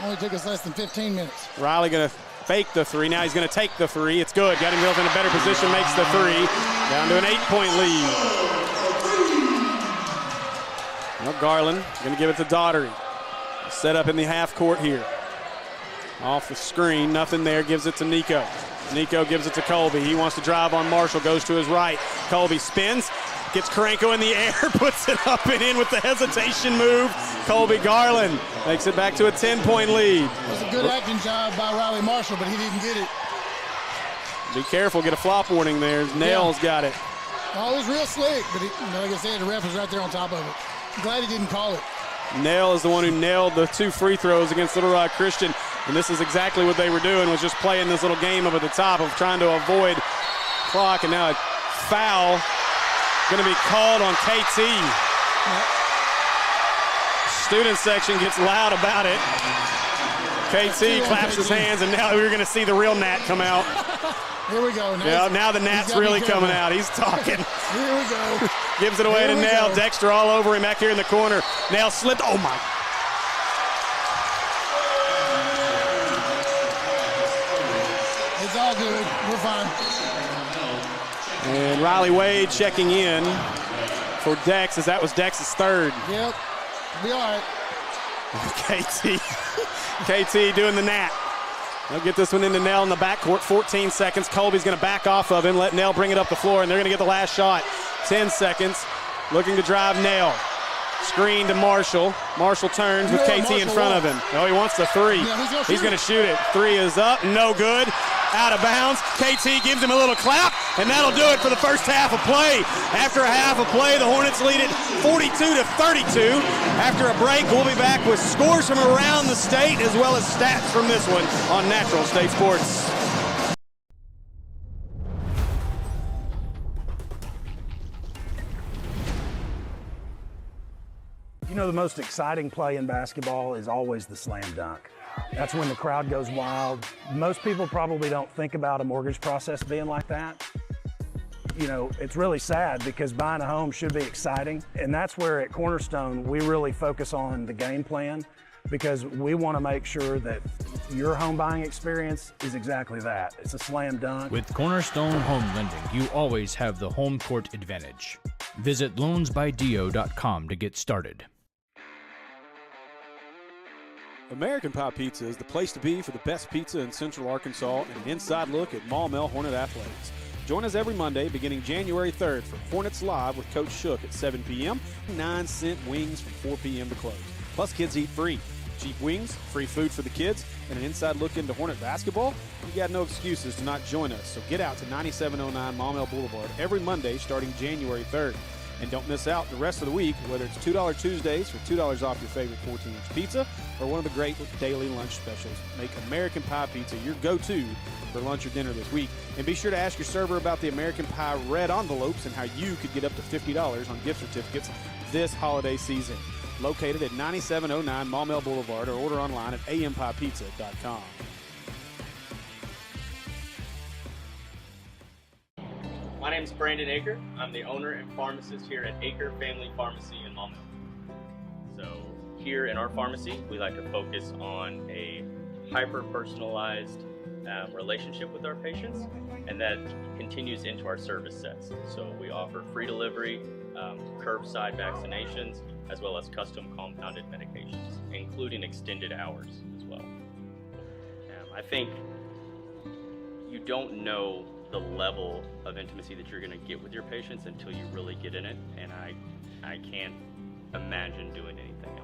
Only took us less than 15 minutes. Riley going to fake the three. Now he's going to take the three. It's good. Got himself in a better position. Makes the three. Down to an 8-point lead. Now Garland going to give it to Daughtery. Set up in the half court here. Off the screen, nothing there, gives it to Nico. Nico gives it to Colby. He wants to drive on Marshall, goes to his right. Colby spins, gets Karanko in the air, puts it up and in with the hesitation move. Colby Garland makes it back to a 10-point lead. It was a good acting job by Riley Marshall, but he didn't get it. Be careful, get a flop warning there. Nails got it. Oh, he's real slick, but like I said, the ref was right there on top of it. I'm glad he didn't call it. Nell is the one who nailed the 2 free throws against Little Rock Christian, and this is exactly what they were doing, was just playing this little game up at the top of trying to avoid clock, and now a foul going to be called on KT. Yep. Student section gets loud about it. KT claps his hands, and now we're going to see the real Nat come out. Here we go. Now the Nat's really coming out. He's talking. Here we go. Gives it away to Nell. Go. Dexter all over him back here in the corner. Nell slipped. Oh, my. It's all good. We're fine. And Riley Wade checking in for Dex, as that was Dex's third. Yep. Be all right. KT doing the Nat. They'll get this one into Nell in the backcourt. 14 seconds. Colby's going to back off of him, let Nell bring it up the floor, and they're going to get the last shot. 10 seconds. Looking to drive Nell. Screen to Marshall. Marshall turns with KT in front of him. Oh, he wants the three. Yeah, he's going to shoot it. Three is up. No good. Out of bounds. KT gives him a little clap, and that'll do it for the first half of play. After a half of play, the Hornets lead it 42-32. After a break, we'll be back with scores from around the state as well as stats from this one on Natural State Sports. You know, the most exciting play in basketball is always the slam dunk. That's when the crowd goes wild. Most people probably don't think about a mortgage process being like that. You know, it's really sad because buying a home should be exciting. And that's where at Cornerstone, we really focus on the game plan, because we want to make sure that your home buying experience is exactly that. It's a slam dunk. With Cornerstone Home Lending, you always have the home court advantage. Visit loansbydio.com to get started. American Pie Pizza is the place to be for the best pizza in Central Arkansas and an inside look at Maumelle Hornet athletics. Join us every Monday beginning January 3rd for Hornets Live with Coach Shook at 7 p.m. 9-cent wings from 4 p.m. to close. Plus, kids eat free. Cheap wings, free food for the kids, and an inside look into Hornet basketball. You got no excuses to not join us, so get out to 9709 Maumelle Boulevard every Monday starting January 3rd. And don't miss out the rest of the week, whether it's $2 Tuesdays for $2 off your favorite 14-inch pizza or one of the great daily lunch specials. Make American Pie Pizza your go-to for lunch or dinner this week. And be sure to ask your server about the American Pie red envelopes and how you could get up to $50 on gift certificates this holiday season. Located at 9709 Maumelle Boulevard, or order online at ampiepizza.com. My name is Brandon Aker. I'm the owner and pharmacist here at Aker Family Pharmacy in Maumelle. So here in our pharmacy, we like to focus on a hyper-personalized relationship with our patients, and that continues into our service sets. So we offer free delivery, curbside vaccinations, as well as custom compounded medications, including extended hours as well. I think you don't know the level of intimacy that you're going to get with your patients until you really get in it, and I can't imagine doing anything else.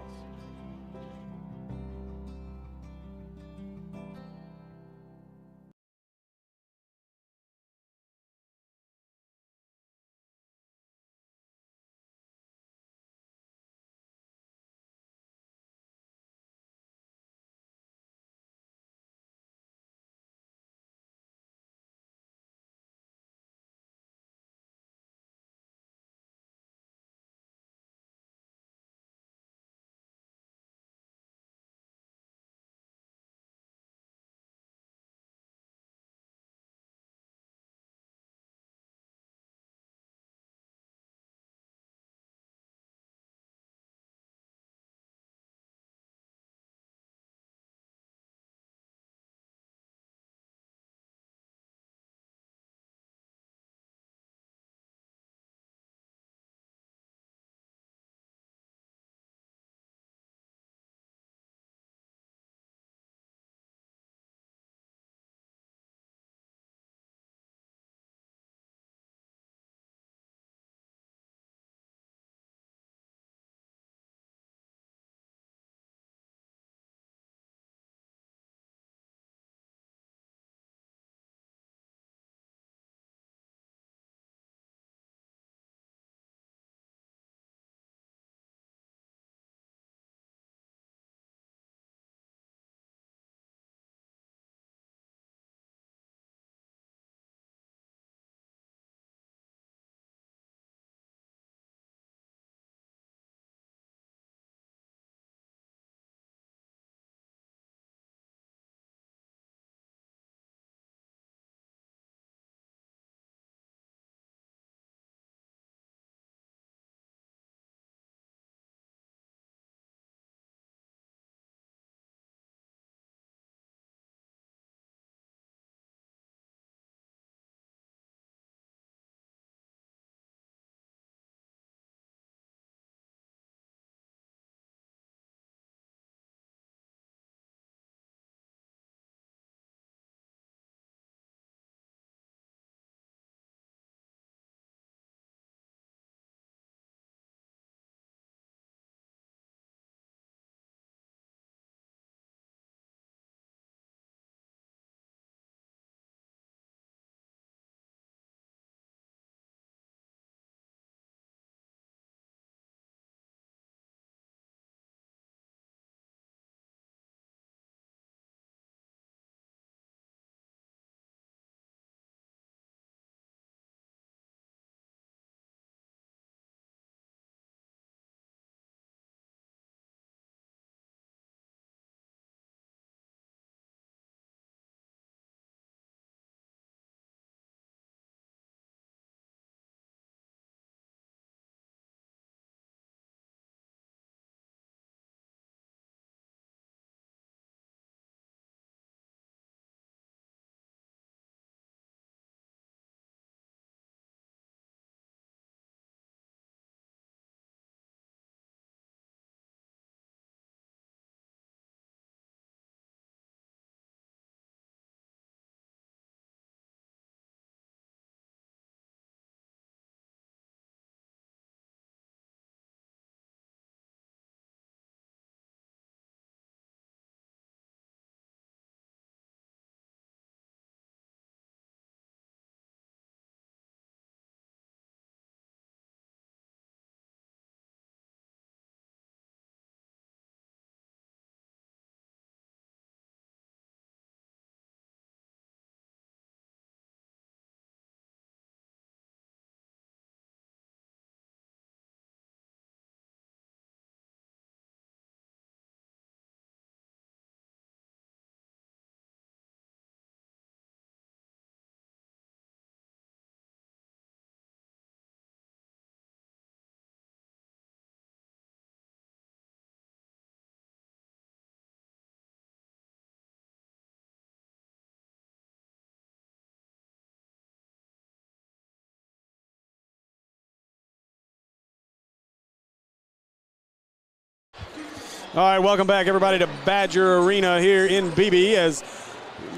All right, welcome back, everybody, to Badger Arena here in Beebe as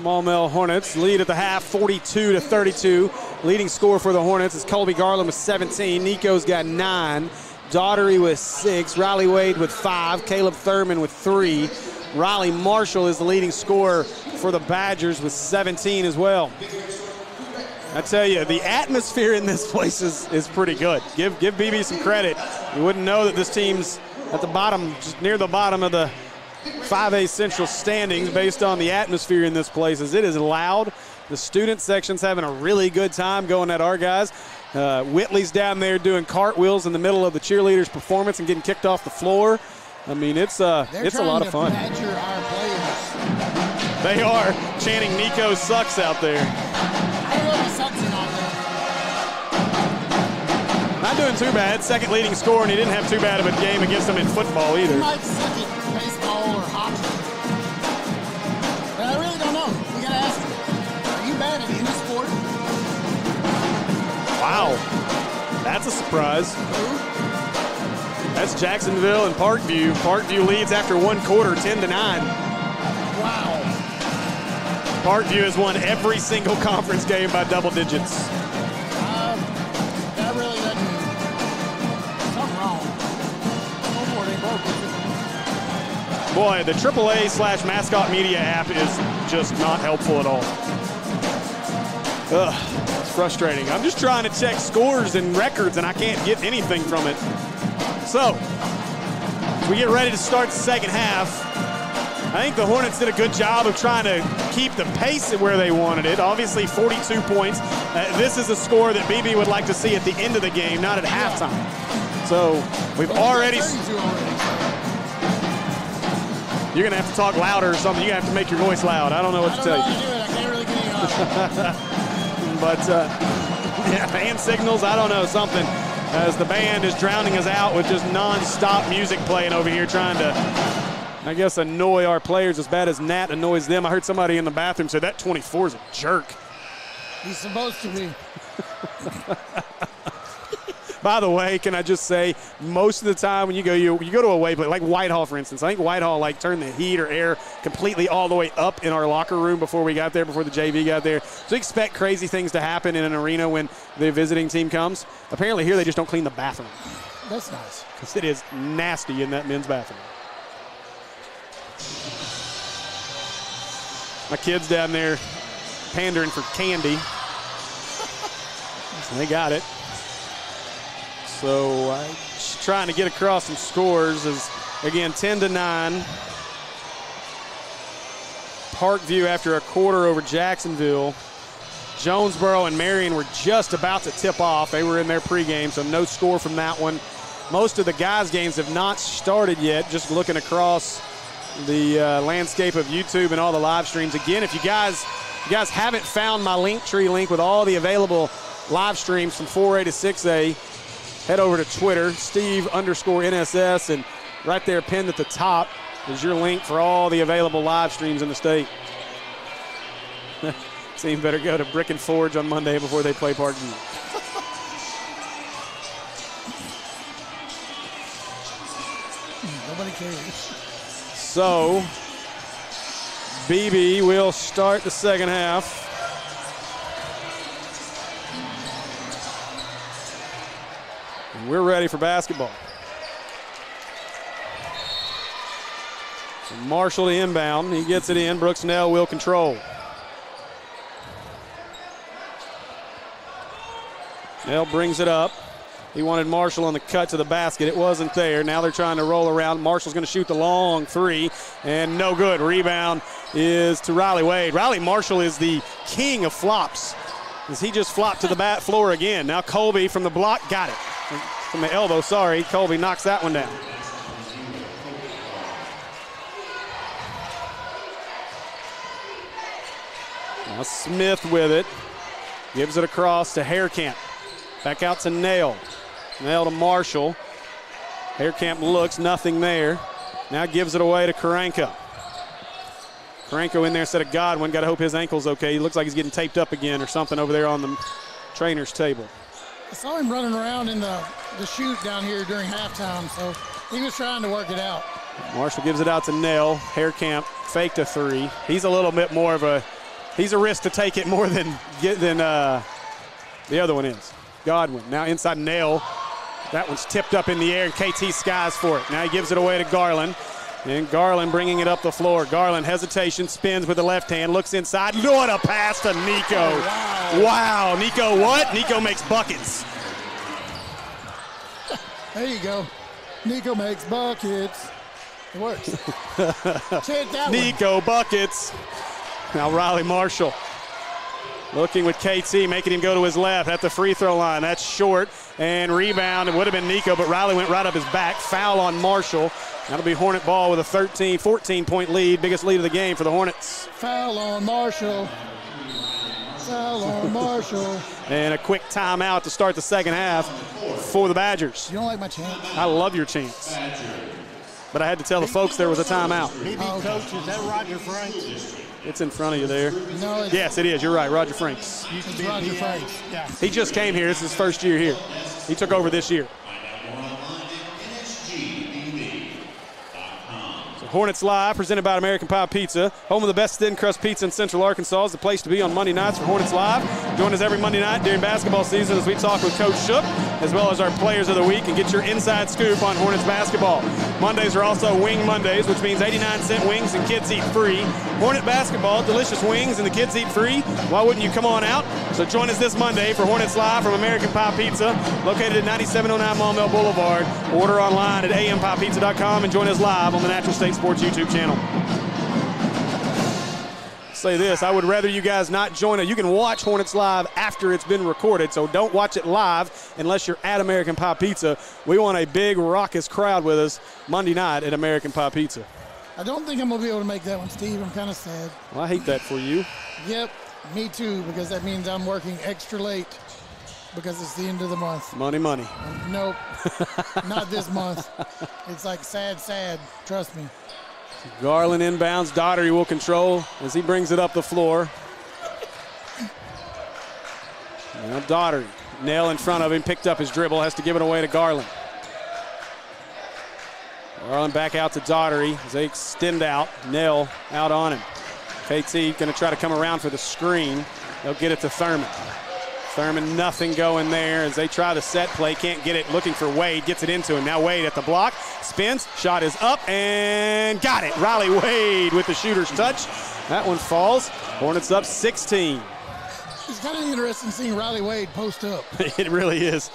Maumelle Hornets lead at the half, 42-32. Leading scorer for the Hornets is Colby Garland with 17. Nico's got 9. Daughtery with 6. Riley Wade with 5. Caleb Thurman with 3. Riley Marshall is the leading scorer for the Badgers with 17 as well. I tell you, the atmosphere in this place is pretty good. Give Beebe some credit. You wouldn't know that this team's at the bottom, just near the bottom of the 5A Central standings based on the atmosphere in this place, as it is loud. The student section's having a really good time going at our guys. Whitley's down there doing cartwheels in the middle of the cheerleaders' performance and getting kicked off the floor. I mean, it's a lot of fun. Badger our players. They are chanting Nico sucks out there. I don't know if he sucks or not. Not doing too bad. Second leading scorer, and he didn't have too bad of a game against them in football He either. might suck at baseball or hockey. But I really don't know. We got to ask him. Are you bad at any sport? Wow. That's a surprise. That's Jacksonville and Parkview. Parkview leads after one quarter, 10-9. Wow. Parkview has won every single conference game by double digits. That really doesn't. Something wrong. Scoreboard ain't broke. Boy, the AAA/mascot media app is just not helpful at all. Ugh, it's frustrating. I'm just trying to check scores and records, and I can't get anything from it. So, as we get ready to start the second half, I think the Hornets did a good job of trying to keep the pace at where they wanted it. Obviously, 42 points. This is a score that Beebe would like to see at the end of the game, not at halftime. So, we've already... You're going to have to talk louder or something. You're going to have to make your voice loud. I don't know what to tell you. I can't really get any But, yeah, hand signals, I don't know, something. As the band is drowning us out with just non-stop music playing over here, trying to, I guess, annoy our players as bad as Nat annoys them. I heard somebody in the bathroom say that 24 is a jerk. He's supposed to be. By the way, can I just say, most of the time when you go to a away play, like Whitehall, for instance, I think Whitehall turned the heat or air completely all the way up in our locker room before we got there, before the JV got there. So expect crazy things to happen in an arena when the visiting team comes. Apparently here they just don't clean the bathroom. That's nice. Because it is nasty in that men's bathroom. My kids down there pandering for candy. So they got it. So trying to get across some scores is, again, 10-9. Parkview after a quarter over Jacksonville. Jonesboro and Marion were just about to tip off. They were in their pregame, so no score from that one. Most of the guys' games have not started yet. Just looking across the landscape of YouTube and all the live streams. Again, if you guys haven't found my Linktree link with all the available live streams from 4A to 6A, head over to Twitter, Steve_NSS, and right there pinned at the top is your link for all the available live streams in the state. Team better go to Brick and Forge on Monday before they play Parkview. Nobody cares. So, Beebe will start the second half. We're ready for basketball. So Marshall to inbound. He gets it in. Brooks Nell will control. Nell brings it up. He wanted Marshall on the cut to the basket. It wasn't there. Now they're trying to roll around. Marshall's going to shoot the long three, and no good. Rebound is to Riley Wade. Riley Marshall is the king of flops, as he just flopped to the floor again. Now Colby from the block got it. From the elbow, sorry. Colby knocks that one down. Now Smith with it. Gives it across to Haircamp. Back out to Nail. Nail to Marshall. Haircamp looks, nothing there. Now gives it away to Karanka. Karanka in there instead of Godwin. Got to hope his ankle's okay. He looks like he's getting taped up again or something over there on the trainer's table. I saw him running around in the chute down here during halftime, so he was trying to work it out. Marshall gives it out to Nell. Haircamp faked a three. He's a little bit more of a, he's a risk to take it more than the other one is. Godwin now inside Nell. That one's tipped up in the air, and KT skies for it. Now he gives it away to Garland. And Garland bringing it up the floor. Garland hesitation, spins with the left hand, looks inside. What a pass to Nico. Wow. Nico what? Nico makes buckets. There you go. Nico makes buckets. It works. Chant that Nico buckets. Now Riley Marshall looking with KT, making him go to his left at the free throw line. That's short. And rebound. It would have been Nico, but Riley went right up his back. Foul on Marshall. That'll be Hornet ball with a 14-point lead. Biggest lead of the game for the Hornets. Foul on Marshall. Foul on Marshall. And a quick timeout to start the second half for the Badgers. You don't like my chant? I love your chants. But I had to tell the folks there was a timeout. BB coach, is that Roger Franks? It's in front of you there. No, it's Yes, it is. You're right. Roger Franks. Used to be Roger PA. Franks. Yeah. He just came here. This is his first year here. He took over this year. Hornets Live, presented by American Pie Pizza, home of the best thin crust pizza in Central Arkansas, is the place to be on Monday nights for Hornets Live. Join us every Monday night during basketball season as we talk with Coach Shook, as well as our players of the week, and get your inside scoop on Hornets basketball. Mondays are also Wing Mondays, which means 89-cent wings and kids eat free. Hornet basketball, delicious wings, and the kids eat free. Why wouldn't you come on out? So join us this Monday for Hornets Live from American Pie Pizza, located at 9709 Maumelle Boulevard. Order online at ampiepizza.com and join us live on the Natural State Sports YouTube channel. Say this, I would rather you guys not join it. You can watch Hornets Live after it's been recorded, so don't watch it live unless you're at American Pie Pizza. We want a big, raucous crowd with us Monday night at American Pie Pizza. I don't think I'm going to be able to make that one, Steve. I'm kind of sad. Well, I hate that for you. Yep, me too, because that means I'm working extra late because it's the end of the month. Money, money. Nope, not this month. It's like sad, trust me. Garland inbounds. Daugherty will control as he brings it up the floor. Now Daugherty, Nail in front of him, picked up his dribble, has to give it away to Garland. Garland back out to Daugherty as they extend out. Nail out on him. KT going to try to come around for the screen. They'll get it to Thurman. Thurman, nothing going there as they try the set play. Can't get it. Looking for Wade. Gets it into him. Now Wade at the block. Spins. Shot is up and got it. Riley Wade with the shooter's touch. That one falls. Hornets up 16. It's kind of interesting seeing Riley Wade post up. It really is.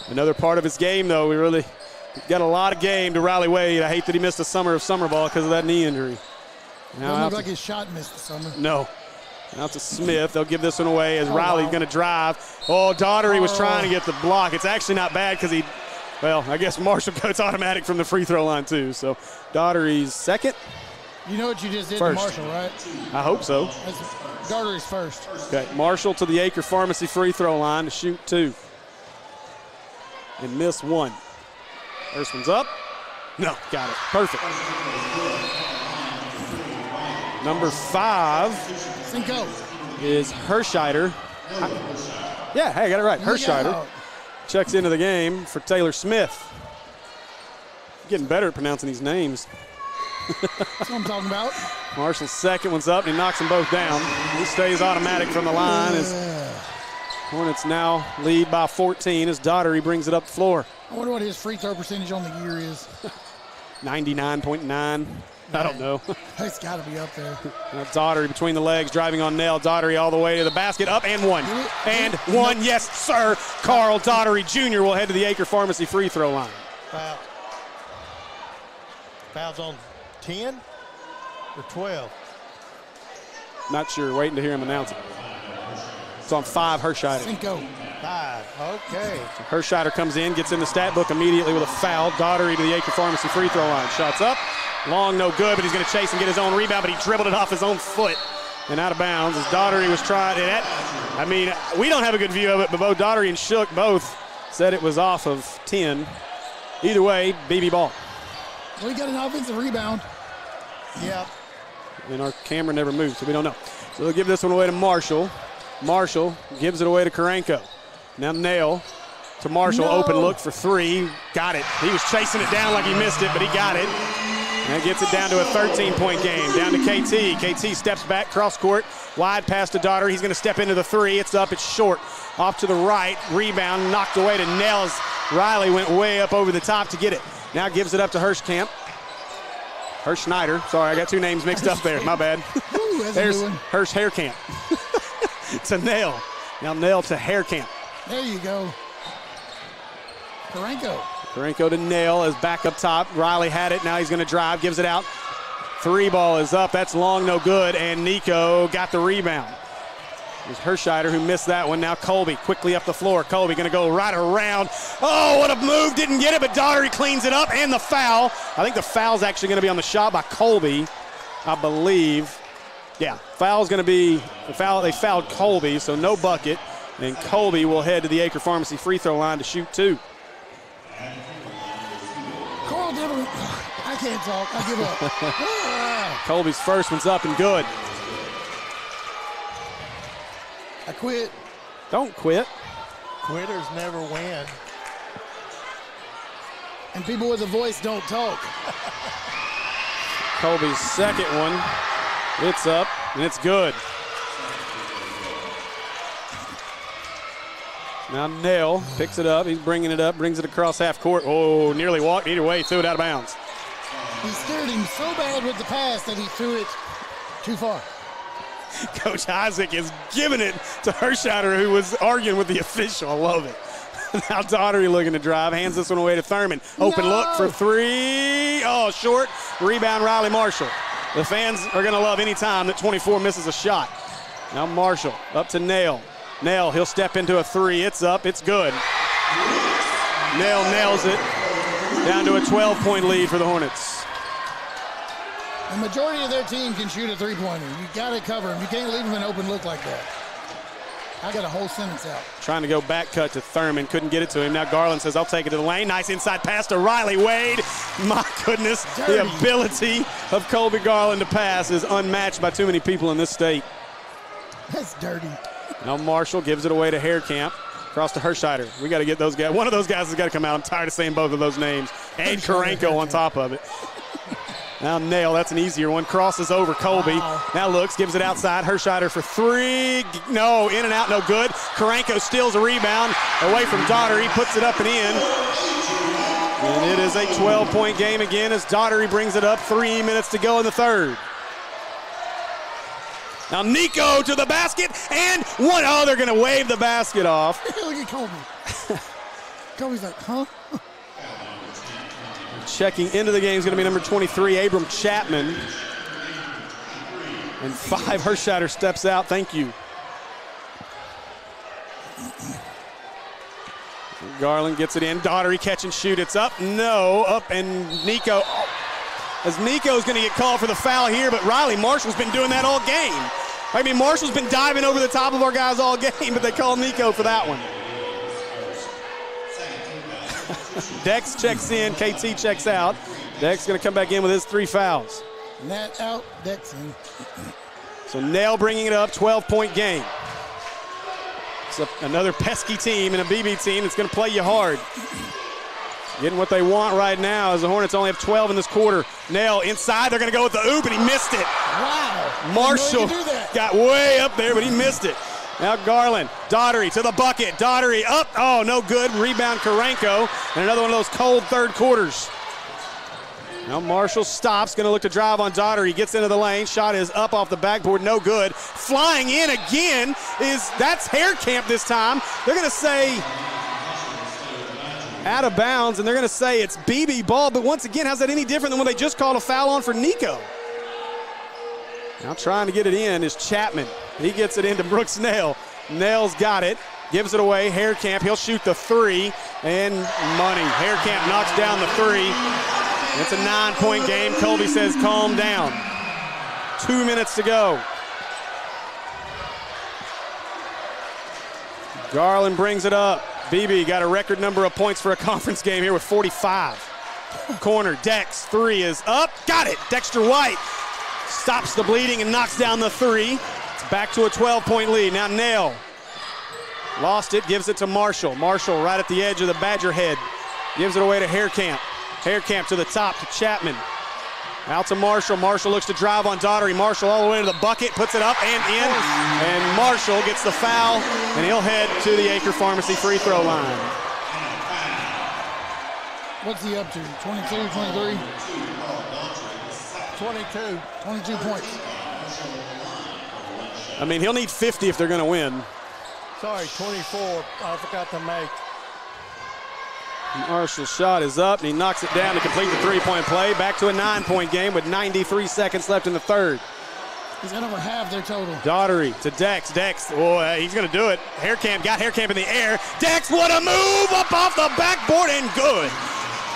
Another part of his game, though. We really got a lot of game to Riley Wade. I hate that he missed the summer of summer ball because of that knee injury. Doesn't look like his shot missed the summer. No. Out to Smith. They'll give this one away as Riley's going to drive. Oh, Daugherty was trying to get the block. It's actually not bad because he, well, I guess Marshall goes automatic from the free throw line too. So Daugherty's second. You know what you just did First. to Marshall, right? I hope so. That's Daugherty's first. Okay, Marshall to the Acre Pharmacy free throw line to shoot two. And miss one. First one's up. No, got it. Perfect. Number 5 Cinco. is Hersheider. Yeah, hey, I got it right. Hersheider checks into the game for Taylor Smith. Getting better at pronouncing these names. That's what I'm talking about. Marshall's second one's up, and he knocks them both down. He stays automatic from the line as Hornets now lead by 14 as Daugherty brings it up the floor. I wonder what his free throw percentage on the year is. 99.9. I don't know. It's got to be up there. Now Daugherty between the legs, driving on Nell. Daugherty all the way to the basket, up and one. And one, yes, sir. Carl Daugherty Jr. will head to the Acre Pharmacy free throw line. Foul. Fouls on 10 or 12? Not sure, waiting to hear him announce it. It's on 5, Hersheider. Cinco. 5, okay. Hersheider comes in, gets in the stat book immediately with a foul. Daugherty to the Acre Pharmacy free throw line. Shots up. Long, no good, but he's going to chase and get his own rebound, but he dribbled it off his own foot and out of bounds as Daugherty was trying. I mean, we don't have a good view of it, but both Daugherty and Shook both said it was off of 10. Either way, Beebe ball. Well, he got an offensive rebound. Yep. And our camera never moved, so we don't know. So they'll give this one away to Marshall. Marshall gives it away to Karanko. Now Nail to Marshall. No. Open look for 3. Got it. He was chasing it down like he missed it, but he got it. That gets it down to a 13-point game. Down to KT. KT steps back, cross court, wide pass to Daugherty. He's going to step into the three. It's up, it's short. Off to the right, rebound, knocked away to Nels. Riley went way up over the top to get it. Now gives it up to Hirschkamp. Schneider. Sorry, I got two names mixed up there. My bad. Ooh, There's Hirsch Haircamp. To Nail. Now Nail to Haircamp. There you go. Karenko to Nail is back up top. Riley had it. Now he's going to drive. Gives it out. Three ball is up. That's long, no good. And Nico got the rebound. It was Hirscheider who missed that one. Now Colby quickly up the floor. Colby going to go right around. Oh, what a move. Didn't get it, but Daugherty cleans it up. And the foul. I think the foul's actually going to be on the shot by Colby, I believe. Yeah, foul's going to be the foul. They fouled Colby, so no bucket. And Colby will head to the Acre Pharmacy free throw line to shoot two. Carl Devlin, I can't talk. I give up. Colby's first one's up and good. I quit. Don't quit. Quitters never win. And people with a voice don't talk. Colby's second one. It's up and it's good. Now Nail picks it up. He's bringing it up, brings it across half court. Oh, nearly walked either way, threw it out of bounds. He scared him so bad with the pass that he threw it too far. Coach Isaac is giving it to Hirscheider, who was arguing with the official. I love it. Now Daugherty looking to drive, hands this one away to Thurman. Open look for three. Oh, short. Rebound, Riley Marshall. The fans are going to love any time that 24 misses a shot. Now Marshall up to Nail. Nail, he'll step into a three. It's up, it's good. Nail nails it. Down to a 12-point lead for the Hornets. The majority of their team can shoot a three-pointer. You got to cover them. You can't leave them an open look like that. I got a whole sentence out. Trying to go back cut to Thurman. Couldn't get it to him. Now Garland says, I'll take it to the lane. Nice inside pass to Riley Wade. My goodness, Dirty. the ability of Colby Garland to pass is unmatched by too many people in this state. That's dirty. Now Marshall gives it away to Haircamp. Across to Hirscheider. We got to get those guys. One of those guys has got to come out. I'm tired of saying both of those names. And Karenko on top of it. Now Nail, that's an easier one. Crosses over Colby. Wow. Now looks, gives it outside. Hirscheider for three. No, in and out, no good. Karenko steals a rebound away from Daugherty. Puts it up and in. And it is a 12-point game again as Daugherty brings it up. 3 minutes to go in the third. Now Nico to the basket and one. Oh, they're going to wave the basket off. Look at Colby. Colby's like, huh? Checking into the game is going to be number 23, Abram Chapman. And 5, Hirscheider steps out. Thank you. Garland gets it in. Daugherty catch and shoot. It's up. No. Up and Nico. As Nico's going to get called for the foul here, but Riley Marshall's been doing that all game. I mean, Marshall's been diving over the top of our guys all game, but they call Nico for that one. Dex checks in, KT checks out. Dex going to come back in with his 3 fouls. Nat out, Dex in. So Nail bringing it up, 12-point game. It's another pesky team and a Beebe team that's going to play you hard. Getting what they want right now as the Hornets only have 12 in this quarter. Nail inside, they're going to go with the oop, and he missed it. Wow. Marshall got way up there, but he missed it. Now Garland, Daugherty to the bucket. Daugherty up, oh, no good. Rebound Karenko, and another one of those cold third quarters. Now Marshall stops, going to look to drive on Daugherty. Gets into the lane, shot is up off the backboard, no good. Flying in again that's Haircamp this time. They're going to say out of bounds, and they're going to say it's Beebe ball, but once again, how's that any different than when they just called a foul on for Nico? Now trying to get it in is Chapman. He gets it into Brooks Nail. Nail's got it, gives it away. Haircamp, he'll shoot the 3, and money. Haircamp knocks down the 3. It's a 9-point game. Colby says calm down. 2 minutes to go. Garland brings it up. Beebe got a record number of points for a conference game here with 45. Corner, Dex, 3 is up. Got it, Dexter White. Stops the bleeding and knocks down the 3. It's back to a 12-point lead. Now Nail lost it, gives it to Marshall. Marshall right at the edge of the Badger head. Gives it away to Haircamp. Haircamp to the top to Chapman. Out to Marshall. Marshall looks to drive on Daugherty. Marshall all the way to the bucket, puts it up and in. And Marshall gets the foul, and he'll head to the Acre Pharmacy free throw line. What's he up to? 22, 23? 22 points. I mean, he'll need 50 if they're going to win. Sorry, 24. I forgot to make. Marshall's shot is up, and he knocks it down to complete the three-point play. Back to a 9-point game with 93 seconds left in the third. He's got over half their total. Daugherty to Dex. Dex, he's going to do it. Haircamp, got Haircamp in the air. Dex, what a move! Up off the backboard and good.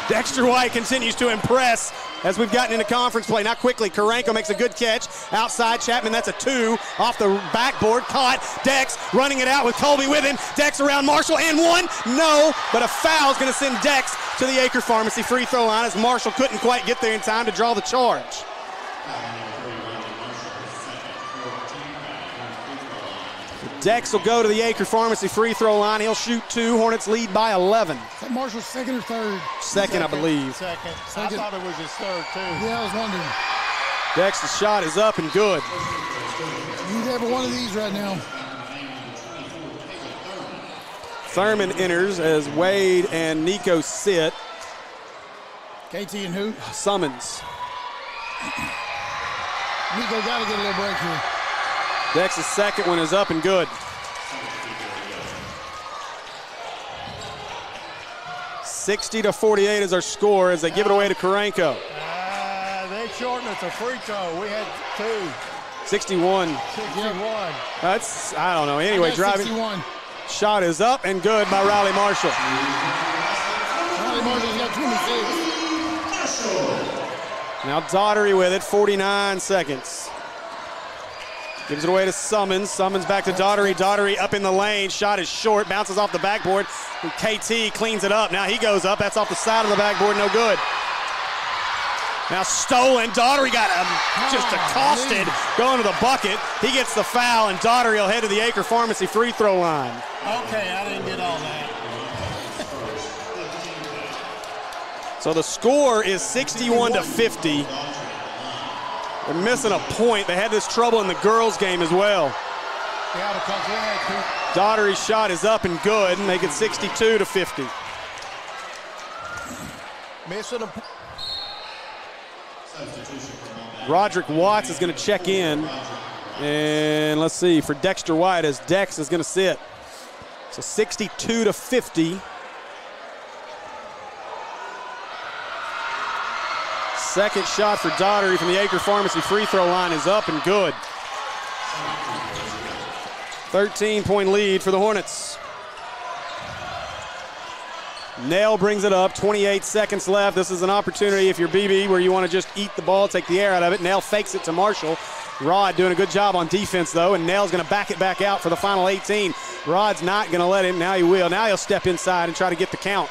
Dexter White continues to impress as we've gotten into conference play. Now quickly, Karanko makes a good catch. Outside, Chapman, that's a 2. Off the backboard, caught. Dex running it out with Colby with him. Dex around Marshall, and 1. No, but a foul is going to send Dex to the Acre Pharmacy free throw line as Marshall couldn't quite get there in time to draw the charge. Dex will go to the Acre Pharmacy free throw line. He'll shoot 2. Hornets lead by 11. Is that Marshall's second or third? Second, I believe. Second. I thought it was his third, too. Yeah, I was wondering. Dex's shot is up and good. Need every one of these right now. Thurman enters as Wade and Nico sit. KT and who? Summons. Nico got to get a little break here. Dex's second one is up and good. 60-48 is our score as they give it away to Karanko. They shortened it to free throw. We had 2. 61. 61. That's, I don't know. Anyway, driving. 61. Shot is up and good by Riley Marshall. Riley Marshall's got 26. Now Daugherty with it, 49 seconds. Gives it away to Summons. Summons back to Daugherty. Daugherty up in the lane. Shot is short. Bounces off the backboard. And KT cleans it up. Now he goes up. That's off the side of the backboard. No good. Now stolen. Daugherty got just accosted going to the bucket. He gets the foul, and Daugherty will head to the Acre Pharmacy free throw line. Okay, I didn't get all that. So the score is 61-50. They're missing a point. They had this trouble in the girls' game as well. Yeah, because we had 2. Daugherty's shot is up and good, and make it 62-50. Missing a. Roderick Watts is going to check in. And let's see, for Dexter White, as Dex is going to sit. So 62-50. Second shot for Daugherty from the Acre Pharmacy free throw line is up and good. 13-point lead for the Hornets. Nail brings it up, 28 seconds left. This is an opportunity if you're Beebe where you want to just eat the ball, take the air out of it. Nail fakes it to Marshall. Rod doing a good job on defense though, and Nail's going to back it back out for the final 18. Rod's not going to let him. Now he will. Now he'll step inside and try to get the count.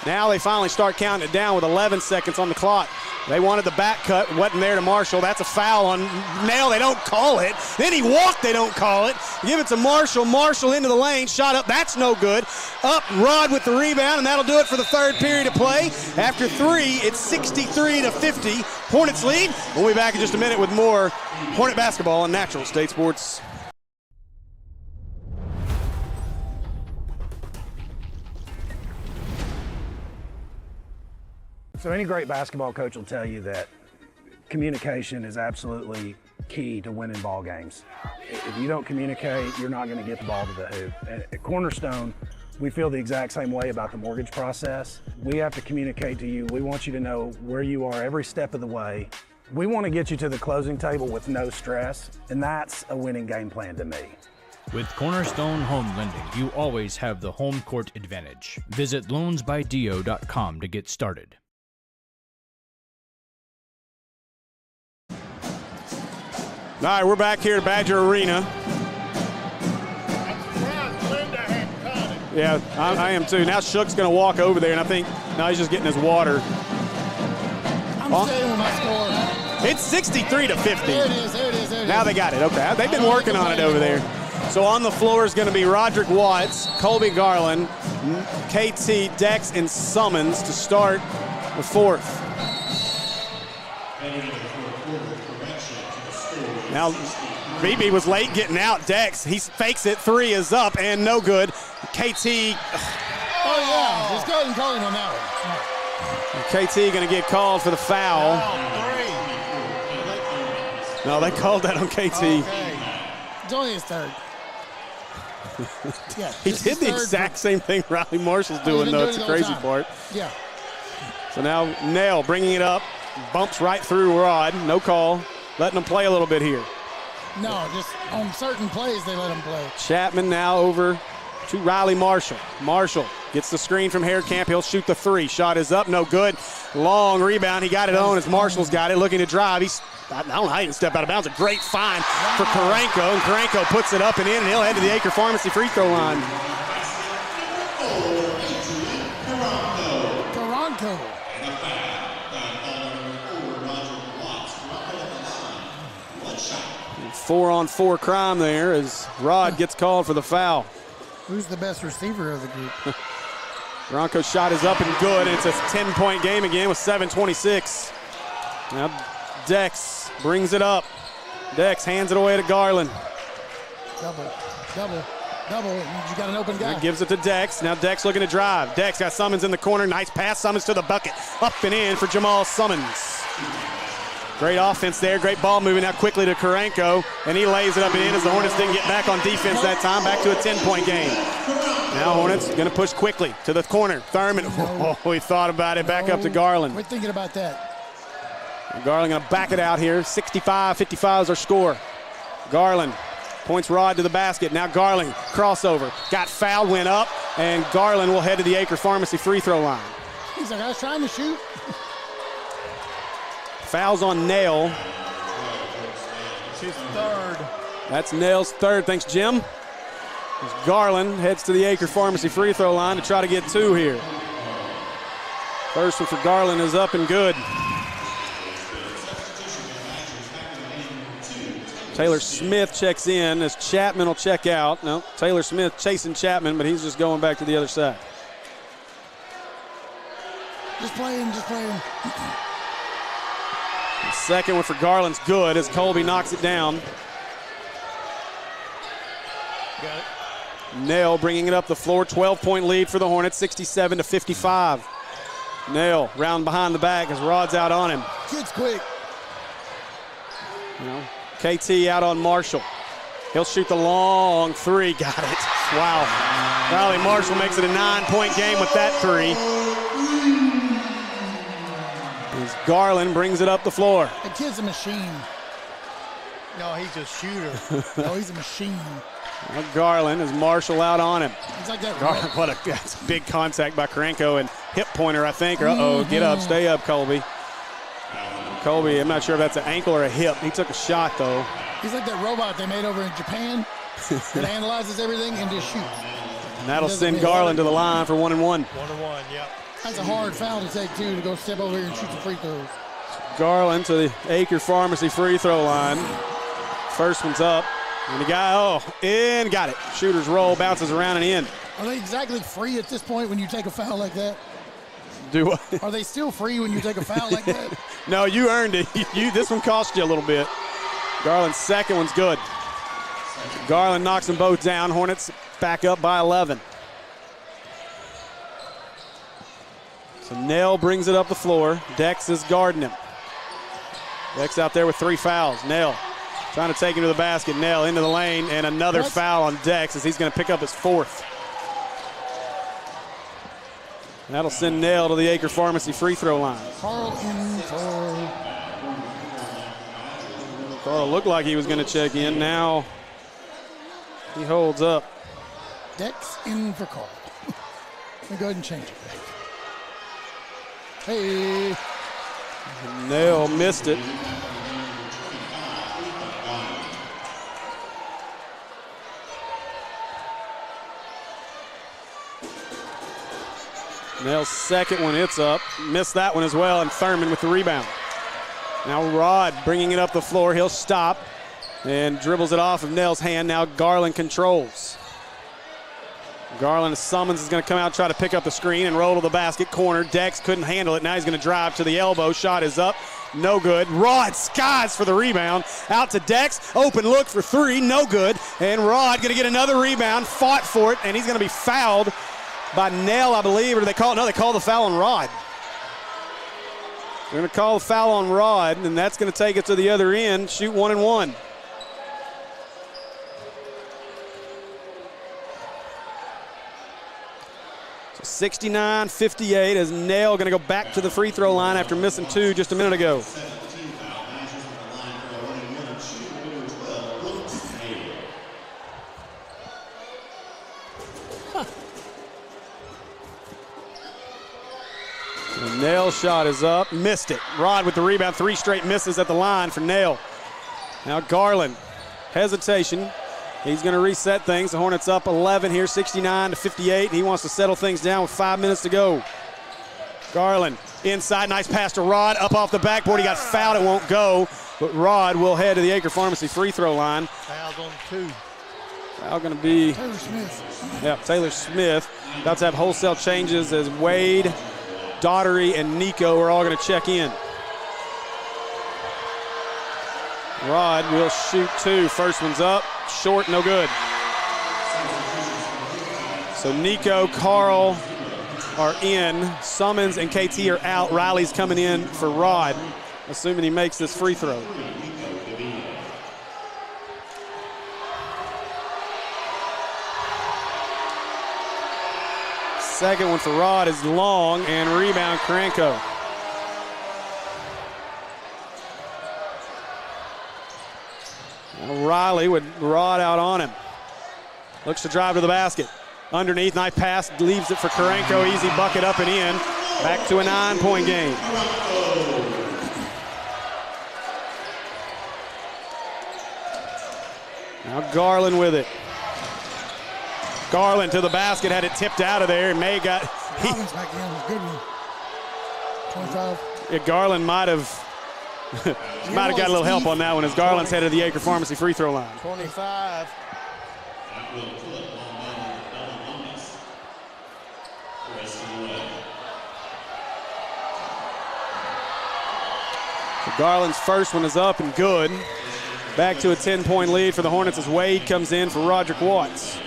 Now they finally start counting it down with 11 seconds on the clock. They wanted the back cut, wasn't there to Marshall. That's a foul on Nail. They don't call it. Then he walked, they don't call it. Give it to Marshall. Marshall into the lane, shot up, that's no good. Up, Rod with the rebound, and that'll do it for the third period of play. After 3, it's 63-50. Hornets lead. We'll be back in just a minute with more Hornet basketball on Natural State Sports. So any great basketball coach will tell you that communication is absolutely key to winning ball games. If you don't communicate, you're not going to get the ball to the hoop. At Cornerstone, we feel the exact same way about the mortgage process. We have to communicate to you. We want you to know where you are every step of the way. We want to get you to the closing table with no stress, and that's a winning game plan to me. With Cornerstone Home Lending, you always have the home court advantage. Visit loansbydo.com to get started. All right, we're back here at Badger Arena. Yeah, I am too. Now Shook's going to walk over there, and I think now he's just getting his water. I'm staying with my score. It's 63-50. There it is, there it is, there it Now is. they got it. Okay, they've been working on it over there. So on the floor is going to be Roderick Watts, Colby Garland, KT, Dex, and Summons to start the fourth. Now, Beebe was late getting out. Dex, he fakes it. 3 is up and no good. KT. Oh, yeah. Just go ahead and call him on that one. KT going to get called for the foul. No, they called that on KT. Okay. It's only his third. Yeah, He did the exact same thing Riley Marshall's doing, though. It's the crazy part. Yeah. So now Nail bringing it up. Bumps right through Rod. No call. Letting him play a little bit here. No, just on certain plays they let him play. Chapman now over to Riley Marshall. Marshall gets the screen from Harekamp. He'll shoot the 3. Shot is up. No good. Long rebound. He got it on as Marshall's got it. Looking to drive. I don't know how he can step out of bounds. A great find for Karanko. And Karanko puts it up and in, and he'll head to the Acre Pharmacy free throw line. Karanko. 4-on-4 crime there as Rod gets called for the foul. Who's the best receiver of the group? Karanko's shot is up and good, and it's a 10-point game again with 7:26. Now Dex brings it up. Dex hands it away to Garland. Double. You got an open guy. He gives it to Dex. Now Dex looking to drive. Dex got Summons in the corner. Nice pass. Summons to the bucket. Up and in for Jamal Summons. Great offense there. Great ball moving now quickly to Karanko. And he lays it up and in as the Hornets didn't get back on defense that time. Back to a 10-point game. Now Hornets going to push quickly to the corner. Thurman. Oh, he thought about it. Back up to Garland. We're thinking about that. Garland going to back it out here. 65-55 is our score. Garland points Rod to the basket. Now Garland, crossover. Got fouled, went up, and Garland will head to the Acre Pharmacy free throw line. He's like, I was trying to shoot. Fouls on Nail. His third. That's Nail's third. Thanks, Jim. As Garland heads to the Acre Pharmacy free throw line to try to get 2 here. First one for Garland is up and good. Taylor Smith checks in as Chapman will check out. No, Taylor Smith chasing Chapman, but he's just going back to the other side. Just playing. The second one for Garland's good as Colby knocks it down. Got it. Nail bringing it up the floor. 12-point lead for the Hornets, 67-55. Nail round behind the back as Rod's out on him. Kid's quick. KT out on Marshall. He'll shoot the long 3. Got it. Wow. Riley Marshall makes it a 9-point game with that 3. As Garland brings it up the floor. The kid's a machine. No, he's a shooter. No, he's a machine. Now Garland as Marshall out on him. He's like that. Garland, that's a big contact by Karanko and hip pointer, I think. Get up, stay up, Colby. Colby, I'm not sure if that's an ankle or a hip. He took a shot, though. He's like that robot they made over in Japan that analyzes everything and just shoots. And that'll send Garland to the line for 1 and 1. 1 and 1, yep. That's a hard foul to take, too, to go step over here and shoot the free throws. Garland to the Acre Pharmacy free throw line. First one's up. And the guy, in, got it. Shooter's roll, bounces around and in. Are they exactly free at this point when you take a foul like that? Do what? Are they still free when you take a foul like that? No, you earned it. This one cost you a little bit. Garland's second one's good. Garland knocks them both down. Hornets back up by 11. So Nail brings it up the floor. Dex is guarding him. Dex out there with 3 fouls. Nail trying to take him to the basket. Nail into the lane, and another foul on Dex as he's going to pick up his 4th. That'll send Nail to the Acre Pharmacy free throw line. Carl in for. Carl looked like he was going to check in. Now he holds up. Dex in for Carl. Let me go ahead and change it. Hey. Nail missed it. Nail's second one, it's up. Missed that one as well, and Thurman with the rebound. Now Rod bringing it up the floor. He'll stop and dribbles it off of Nail's hand. Now Garland controls. Garland Summons is going to come out and try to pick up the screen and roll to the basket corner. Dex couldn't handle it. Now he's going to drive to the elbow. Shot is up no good. Rod skies for the rebound. Out to Dex, open look for three, no good. And Rod gonna get another rebound, fought for it, and he's gonna be fouled by Nell, I believe, or they call the foul on Rod. They're gonna call the foul on Rod, and that's gonna take it to the other end, shoot 1 and 1. So 69-58 as Nell gonna go back to the free throw line after missing 2 just a minute ago. Nell's shot is up, missed it. Rod with the rebound, 3 straight misses at the line for Nell. Now Garland, hesitation. He's gonna reset things. The Hornets up 11 here, 69-58. He wants to settle things down with 5 minutes to go. Garland inside, nice pass to Rod, up off the backboard. He got fouled, it won't go, but Rod will head to the Acre Pharmacy free throw line. Foul's on 2. Foul gonna be Taylor Smith. Yeah, Taylor Smith. About to have wholesale changes as Wade, Daughtery, and Nico are all going to check in. Rod will shoot 2. First one's up, short, no good. So Nico, Carl are in. Summons and KT are out. Riley's coming in for Rod, assuming he makes this free throw. Second one for Rod is long, and rebound Karanko. Now Riley with Rod out on him. Looks to drive to the basket. Underneath, nice pass, leaves it for Karanko. Easy bucket up and in. Back to a 9-point game. Now Garland with it. Garland to the basket, had it tipped out of there. May got. Robbins back in, good one. 25. Yeah, Garland might have got a little help on that one as Garland's headed to the Acre Pharmacy free throw line. 25. So Garland's first one is up and good. Back to a 10-point lead for the Hornets as Wade comes in for Roderick Watts.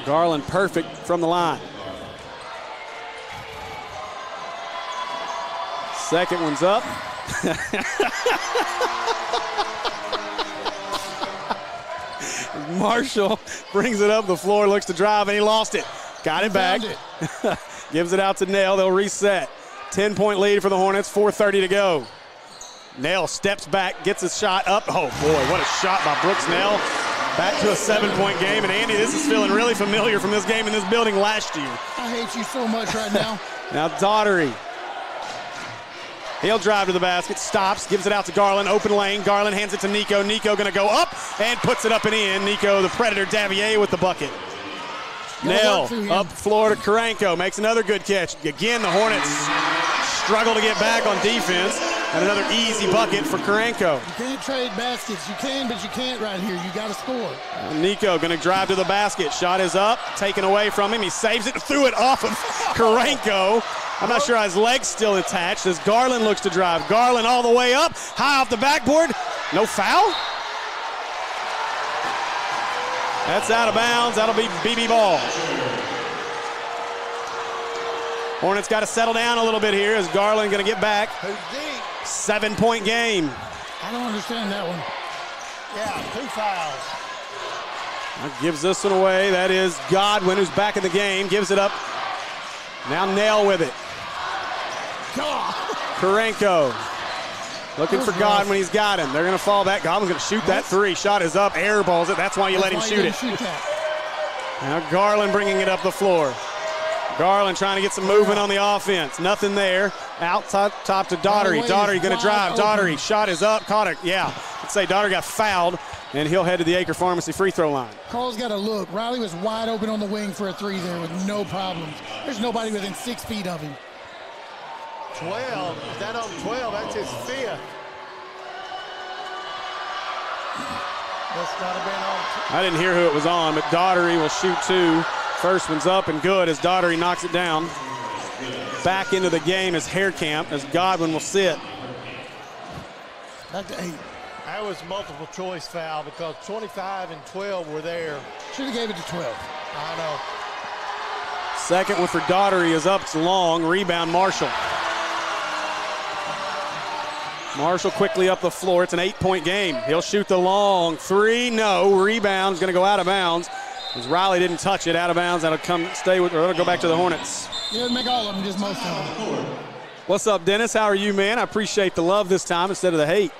Garland perfect from the line. Second one's up. Marshall brings it up the floor, looks to drive, and he lost it. Got it back. Gives it out to Nell. They'll reset. 10-point lead for the Hornets, 4:30 to go. Nell steps back, gets his shot up. Oh, boy, what a shot by Brooks Nell. Back to a 7-point game, and Andy, this is feeling really familiar from this game in this building last year. I hate you so much right now. Now Daughtery. He'll drive to the basket, stops, gives it out to Garland, open lane. Garland hands it to Nico. Nico gonna go up and puts it up and in. Nico, the Predator, Davier with the bucket. Nell up floor to Karanko, makes another good catch. Again, the Hornets struggle to get back on defense. And another easy bucket for Karanko. You can't trade baskets. You can, but you can't right here. You got to score. Nico going to drive to the basket. Shot is up, taken away from him. He saves it, threw it off of Karanko. I'm not sure how his leg's still attached as Garland looks to drive. Garland all the way up, high off the backboard. No foul? That's out of bounds. That'll be Beebe ball. Hornets got to settle down a little bit here as Garland going to get back. 7-point game. I don't understand that one. Yeah, 2 fouls. That gives this one away. That is Godwin, who's back in the game. Gives it up. Now Nell with it. Karanko looking for Godwin. He's got him. They're going to fall back. Godwin's going to shoot that 3. Shot is up. Air balls it. That's why you let him shoot it. Now Garland bringing it up the floor. Garland trying to get some movement on the offense. Nothing there. Out top to Daughtery. Daughtery going to drive. Daughtery, shot is up. Caught it. Yeah. Let's say Daughtery got fouled, and he'll head to the Acre Pharmacy free throw line. Carl's got to look. Riley was wide open on the wing for a 3 there with no problems. There's nobody within 6 feet of him. 12. Is that on 12? That's his 5th. Must not have been on. I didn't hear who it was on, but Daughtery will shoot 2. First one's up and good as Daughtery knocks it down. back into the game as hair camp, as Godwin will sit. Back to 8. That was multiple choice foul because 25 and 12 were there. Should have gave it to 12. I know. Second one for Daugherty is up. It's long. Rebound, Marshall. Marshall quickly up the floor. It's an 8-point game. He'll shoot the long three. No. Rebound's going to go out of bounds. As Riley didn't touch it, out of bounds. That'll that'll go back to the Hornets. He doesn't make all of them, just most of them. What's up, Dennis? How are you, man? I appreciate the love this time instead of the hate.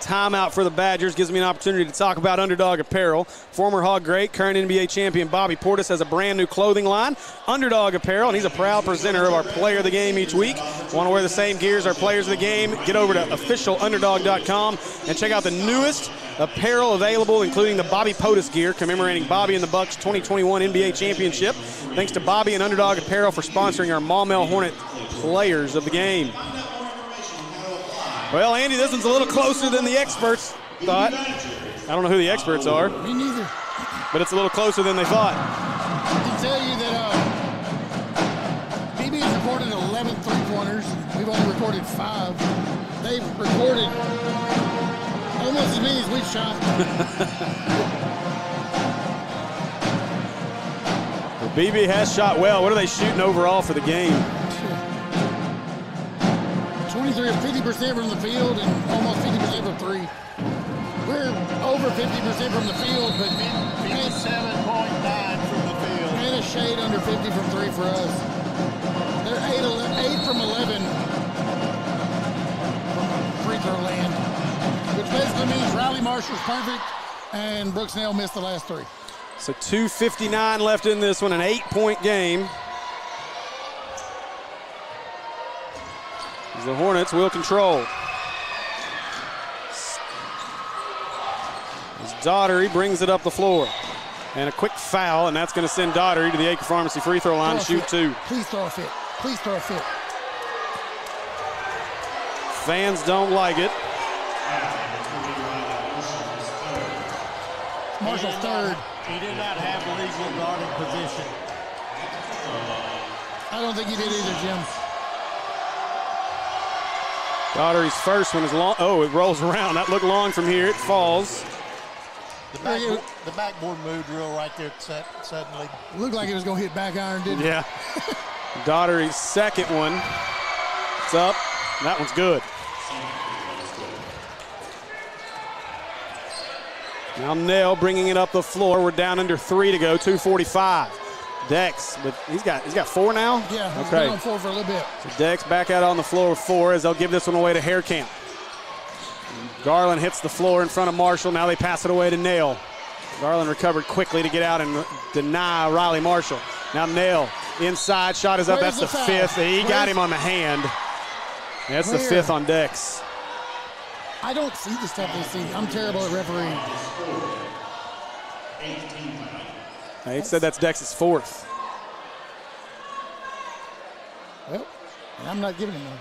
Timeout for the Badgers gives me an opportunity to talk about Underdog Apparel. Former Hog great, current NBA champion Bobby Portis has a brand new clothing line, Underdog Apparel, and he's a proud presenter of our Player of the Game each week. Want to wear the same gear as our Players of the Game? Get over to officialunderdog.com and check out the newest apparel available, including the Bobby Portis gear commemorating Bobby and the Bucks 2021 NBA championship. Thanks to Bobby and Underdog Apparel for sponsoring our Maumelle Hornet Players of the Game. Well, Andy, this one's a little closer than the experts thought. I don't know who the experts are. Me neither. But it's a little closer than they thought. I can tell you that Beebe has recorded 11 three-pointers. We've only recorded 5. They've recorded almost as many as we've shot. Well, Beebe has shot well. What are they shooting overall for the game? 50% from the field and almost 50% from 3. We're over 50% from the field, but 57.9 from the field. And a shade under 50 from 3 for us. They're 8 from 11 from free throw land, which basically means Riley Marshall's perfect and Brooks Snell missed the last 3. So 2:59 left in this one, an 8-point game. The Hornets will control. As Daugherty brings it up the floor. And a quick foul, and that's going to send Daugherty to the Acre Pharmacy free throw line to shoot 2. Please throw a fit. Please throw a fit. Fans don't like it. Marshall's third. He did not have legal guarding position. I don't think he did either, Jim. Daugherty's first one is long. Oh, it rolls around. That looked long from here. It falls. The backboard moved real right there suddenly. It looked like it was going to hit back iron, didn't it? Yeah. Daugherty's second one. It's up. That one's good. Now Nell bringing it up the floor. We're down under 3 to go. 2:45. Dex, but he's got 4 now? Yeah, he's okay. been on 4 for a little bit. So Dex back out on the floor with 4 as they'll give this one away to Haircamp. Garland hits the floor in front of Marshall. Now they pass it away to Nail. Garland recovered quickly to get out and deny Riley Marshall. Now Nail inside, shot is up. Where's That's the foul? 5th. He got him on the hand. That's the 5th on Dex. I don't see the stuff they see. I'm terrible at refereeing. He said that's Dex's 4th. Well, and I'm not giving him one.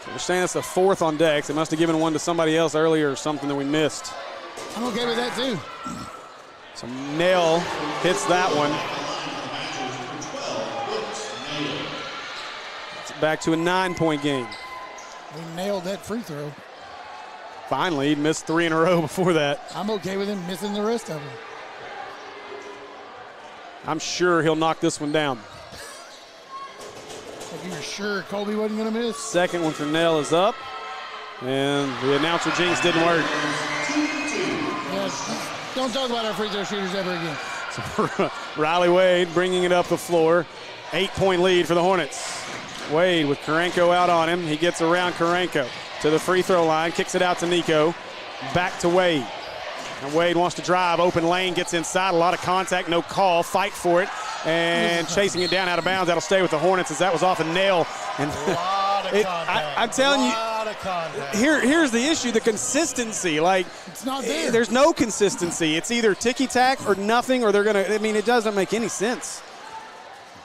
So they're saying that's the 4th on Dex. They must have given one to somebody else earlier or something that we missed. I'm okay with that too. So Nail hits that one. It's back to a 9-point game. We nailed that free throw. Finally, he'd missed 3 in a row before that. I'm okay with him missing the rest of them. I'm sure he'll knock this one down. Like you were sure Colby wasn't going to miss? Second one for Nell is up. And the announcer jinx didn't work. Yeah, don't talk about our free throw shooters ever again. So Riley Wade bringing it up the floor. 8-point lead for the Hornets. Wade with Karenko out on him. He gets around Karenko to the free throw line, kicks it out to Nico. Back to Wade. And Wade wants to drive, open lane, gets inside, a lot of contact, no call, fight for it, and chasing it down out of bounds. That'll stay with the Hornets as that was off a nail. And I'm telling you, here's the issue, the consistency. Like, it's not there. There's no consistency. It's either ticky-tack or nothing, or they're going to, I mean, it doesn't make any sense.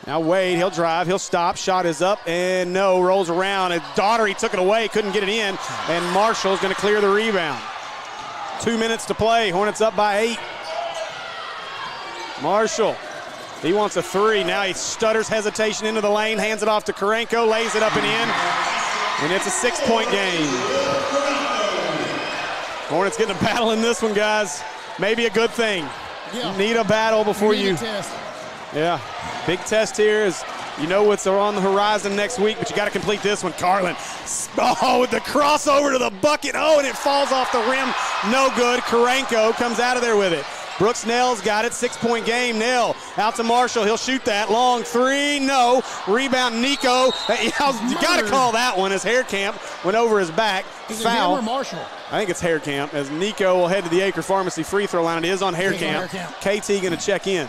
Now Wade, he'll drive, he'll stop, shot is up, and no, rolls around. And Daugherty took it away, couldn't get it in, and Marshall's going to clear the rebound. 2 minutes to play. Hornets up by 8. Marshall, he wants a three. Now he stutters, hesitation into the lane, hands it off to Karenko, lays it up and in, and it's a 6-point game. Hornets getting a battle in this one, guys. Maybe a good thing. Yeah. Need a battle before you. Test. Yeah, big test here is you know what's on the horizon next week, but you got to complete this one. Carlin, with the crossover to the bucket. Oh, and it falls off the rim. No good. Karenko comes out of there with it. Brooks Nell's got it. 6-point game. Nell out to Marshall. He'll shoot that. Long three. No. Rebound, Nico. You got to call that one as Haircamp went over his back. Is Foul. it him or Marshall? I think it's Haircamp as Nico will head to the Acre Pharmacy free throw line. It is on Haircamp. KT going to check in.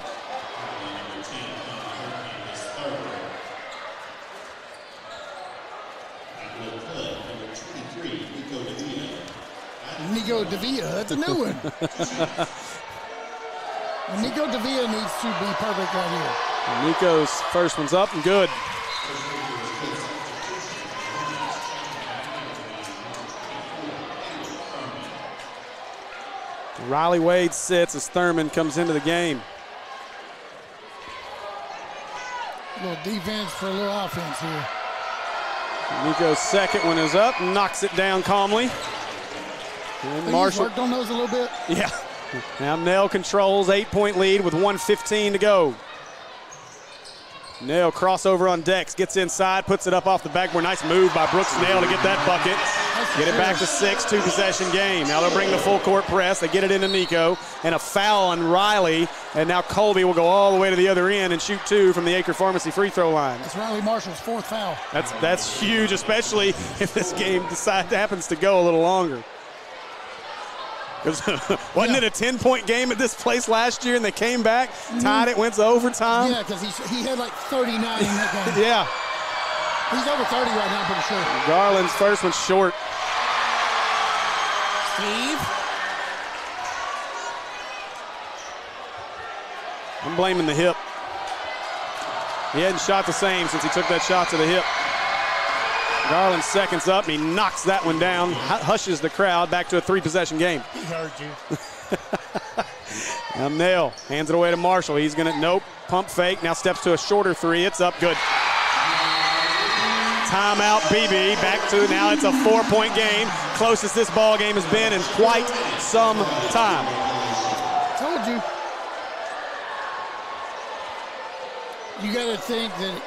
Nico Davia, that's a new one. Nico Davia needs to be perfect right here. And Nico's first one's up and good. Riley Wade sits as Thurman comes into the game. A little defense for a little offense here. Nico's second one is up, knocks it down calmly. And Marshall worked on those a little bit. Yeah. Now Nell controls, 8-point lead with 1:15 to go. Nell crossover on Dex, gets inside, puts it up off the backboard. Nice move by Brooks Nell to get that bucket. Get it back to 6, 2-possession game. Now they'll bring the full court press. They get it into Nico, and a foul on Riley. And now Colby will go all the way to the other end and shoot 2 from the Acre Pharmacy free throw line. It's Riley Marshall's 4th foul. That's huge, especially if this game happens to go a little longer. Wasn't it a 10-point game at this place last year, and they came back, tied it, went to overtime? Yeah, because he had like 39 in that game. Yeah. He's over 30 right now, pretty sure. Garland's first one's short. Steve? I'm blaming the hip. He hadn't shot the same since he took that shot to the hip. Garland's seconds up, and he knocks that one down, hushes the crowd back to a 3-possession game. He heard you. Now Nell hands it away to Marshall. He's going to, nope, pump fake. Now steps to a shorter 3. It's up, good. Timeout, Beebe. Back to, now it's a 4-point game. Closest this ball game has been in quite some time. Told you. You got to think that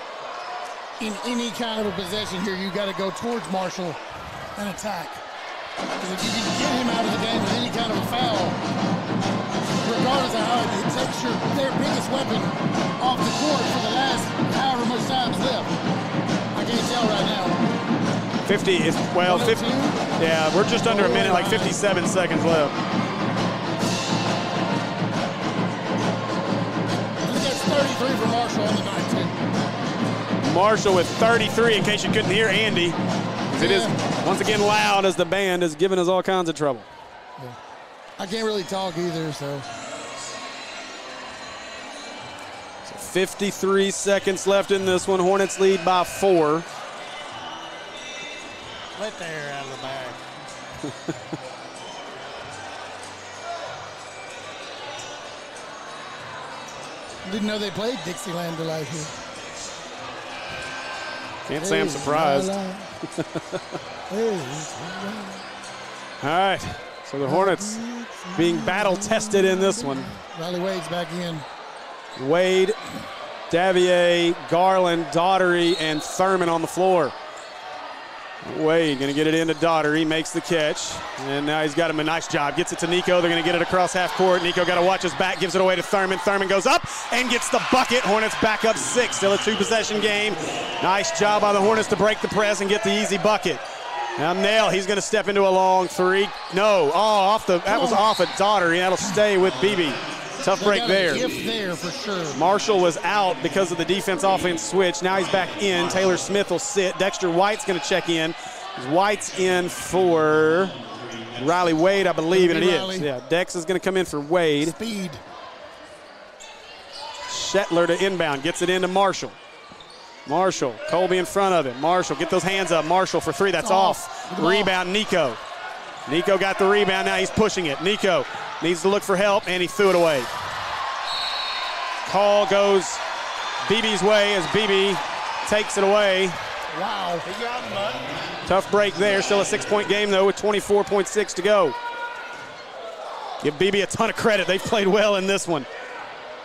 in any kind of a possession here, you got to go towards Marshall and attack. Because if you can get him out of the game with any kind of a foul, regardless of how it takes their biggest weapon off the court for the last however much time's left. I can't tell right now. 50 is, well, 50. Yeah, we're just under a minute, like 57 seconds left. I think that's 33 for Marshall on the night, too. Marshall with 33, in case you couldn't hear Andy. It is once again loud as the band is giving us all kinds of trouble. Yeah. I can't really talk either, so. 53 seconds left in this one. Hornets lead by 4. Let the air out of the bag. Didn't know they played Dixieland Delight here. Can't say I'm surprised. All right, so the Hornets being battle tested in this one. Riley Wade's back in. Wade, Davier, Garland, Daughtery, and Thurman on the floor. Wade gonna get it into Daughtery, makes the catch, and now he's got him a nice job. Gets it to Nico, they're gonna get it across half court. Nico gotta watch his back, gives it away to Thurman. Thurman goes up and gets the bucket. Hornets back up 6, still a 2-possession game. Nice job by the Hornets to break the press and get the easy bucket. Now Nell, he's gonna step into a long 3. No, that was off at Daughtery. That'll stay with Beebe. Tough break there. Gift there for sure. Marshall was out because of the defense-offense switch. Now he's back in. Taylor Smith will sit. Dexter White's going to check in. White's in for Riley Wade, I believe, and it is. Yeah, Dex is going to come in for Wade. Speed. Shetler to inbound. Gets it into Marshall. Marshall, Colby in front of him. Marshall, get those hands up. Marshall for 3. That's off. Rebound, Nico. Nico got the rebound. Now he's pushing it. Nico needs to look for help, and he threw it away. Call goes Beebe's way as Beebe takes it away. Wow. He got him, bud. Tough break there. Still a 6-point game, though, with 24.6 to go. Give Beebe a ton of credit. They've played well in this one.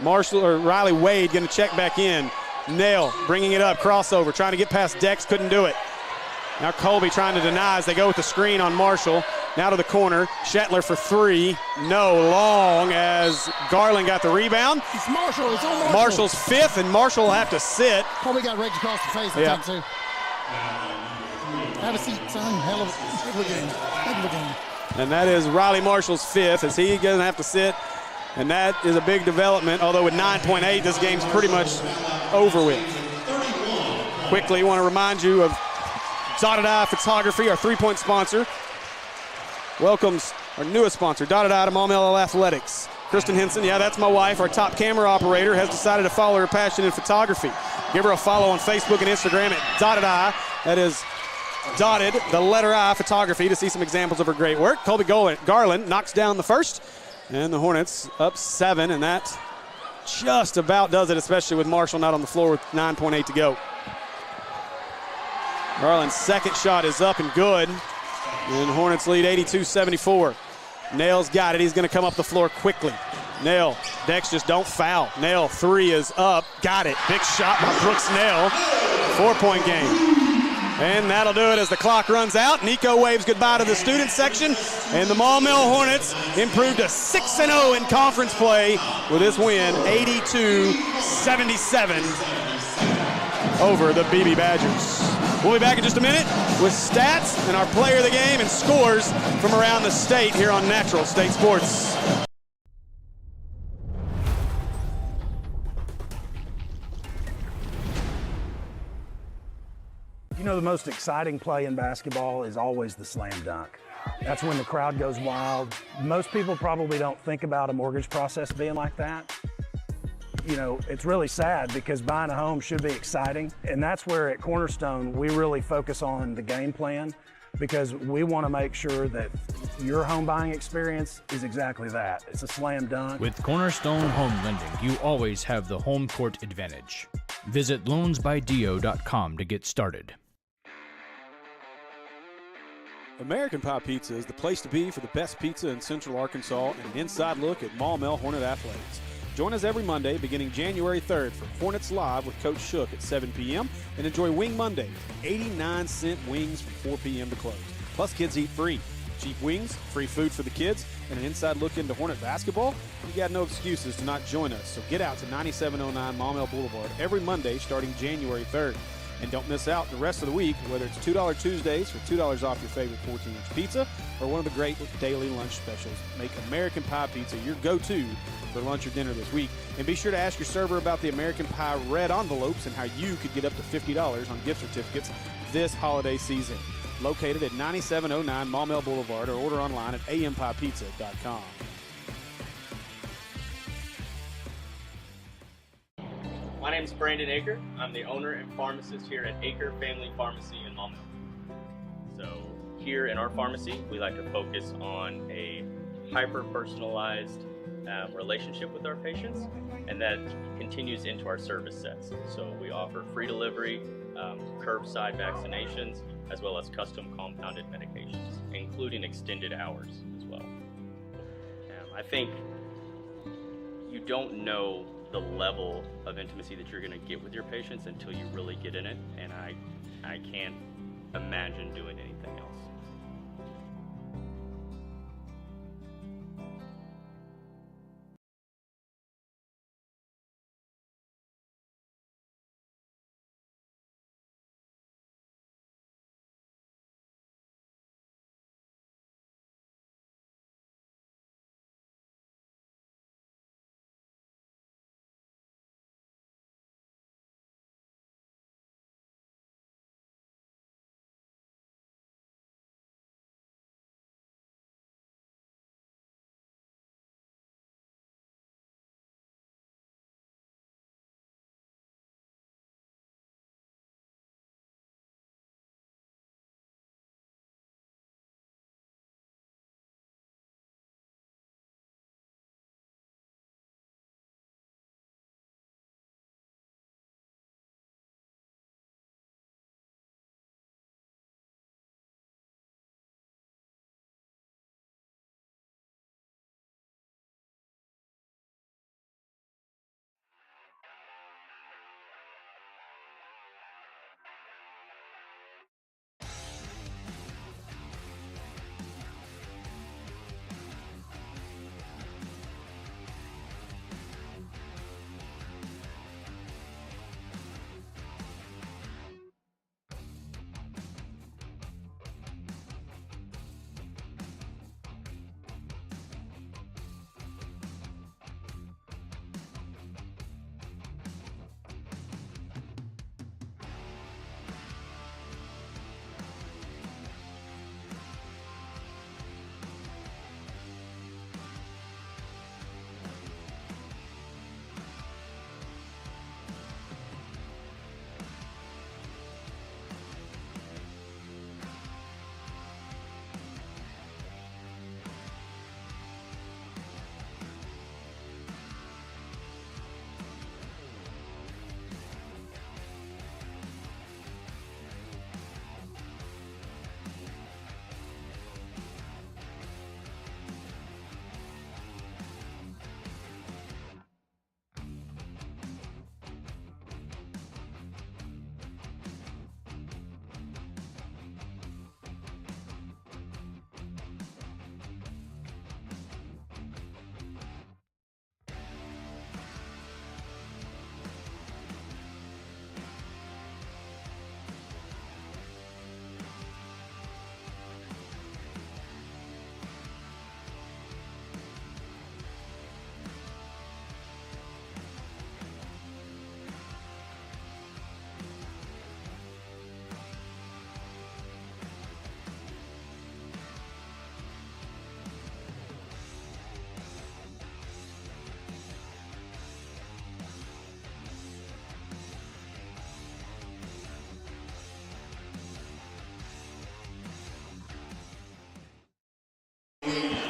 Riley Wade going to check back in. Nail bringing it up, crossover, trying to get past Dex, couldn't do it. Now Colby trying to deny as they go with the screen on Marshall. Now to the corner, Shetler for three. No, long as Garland got the rebound. It's Marshall, it's on Marshall. Marshall's fifth, and Marshall will have to sit. Probably got raked across the face, I think, too. Have a seat, son. Hell of a game. Heck of a game. And that is Riley Marshall's fifth as he doesn't have to sit. And that is a big development, although with 9.8, this game's pretty much over with. Quickly, want to remind you of Dotted Eye Photography, our three-point sponsor. Welcomes our newest sponsor, Dotted Eye to Maumelle Athletics. Kristen Henson, yeah, that's my wife, our top camera operator, has decided to follow her passion in photography. Give her a follow on Facebook and Instagram at Dotted Eye. That is Dotted, the letter I, Photography, to see some examples of her great work. Colby Garland knocks down the first, and the Hornets up 7, and that just about does it, especially with Marshall not on the floor with 9.8 to go. Garland's second shot is up and good, and Hornets lead 82-74. Nail's got it. He's going to come up the floor quickly. Nail, Dex, just don't foul. Nail, three is up. Got it. Big shot by Brooks Nail. 4-point game. And that'll do it as the clock runs out. Nico waves goodbye to the student section, and the Maumelle Hornets improved to 6-0 in conference play with this win, 82-77 over the Beebe Badgers. We'll be back in just a minute with stats and our player of the game and scores from around the state here on Natural State Sports. You know, the most exciting play in basketball is always the slam dunk. That's when the crowd goes wild. Most people probably don't think about a mortgage process being like that. You know, it's really sad because buying a home should be exciting. And that's where at Cornerstone, we really focus on the game plan because we want to make sure that your home buying experience is exactly that. It's a slam dunk. With Cornerstone Home Lending, you always have the home court advantage. Visit loansbydio.com to get started. American Pie Pizza is the place to be for the best pizza in Central Arkansas and an inside look at Maumelle Hornet athletics. Join us every Monday beginning January 3rd for Hornets Live with Coach Shook at 7 p.m. and enjoy Wing Mondays, 89-cent wings from 4 p.m. to close. Plus, kids eat free. Cheap wings, free food for the kids, and an inside look into Hornet basketball. You got no excuses to not join us, so get out to 9709 Maumelle Boulevard every Monday starting January 3rd. And don't miss out the rest of the week, whether it's $2 Tuesdays for $2 off your favorite 14-inch pizza or one of the great daily lunch specials. Make American Pie Pizza your go-to for lunch or dinner this week. And be sure to ask your server about the American Pie red envelopes and how you could get up to $50 on gift certificates this holiday season. Located at 9709 Maumelle Boulevard or order online at ampiepizza.com. My name is Brandon Aker. I'm the owner and pharmacist here at Aker Family Pharmacy in Maumelle. So here in our pharmacy, we like to focus on a hyper-personalized relationship with our patients, and that continues into our service sets. So we offer free delivery, curbside vaccinations, as well as custom compounded medications, including extended hours as well. I think you don't know the level of intimacy that you're going to get with your patients until you really get in it, and I can't imagine doing anything else.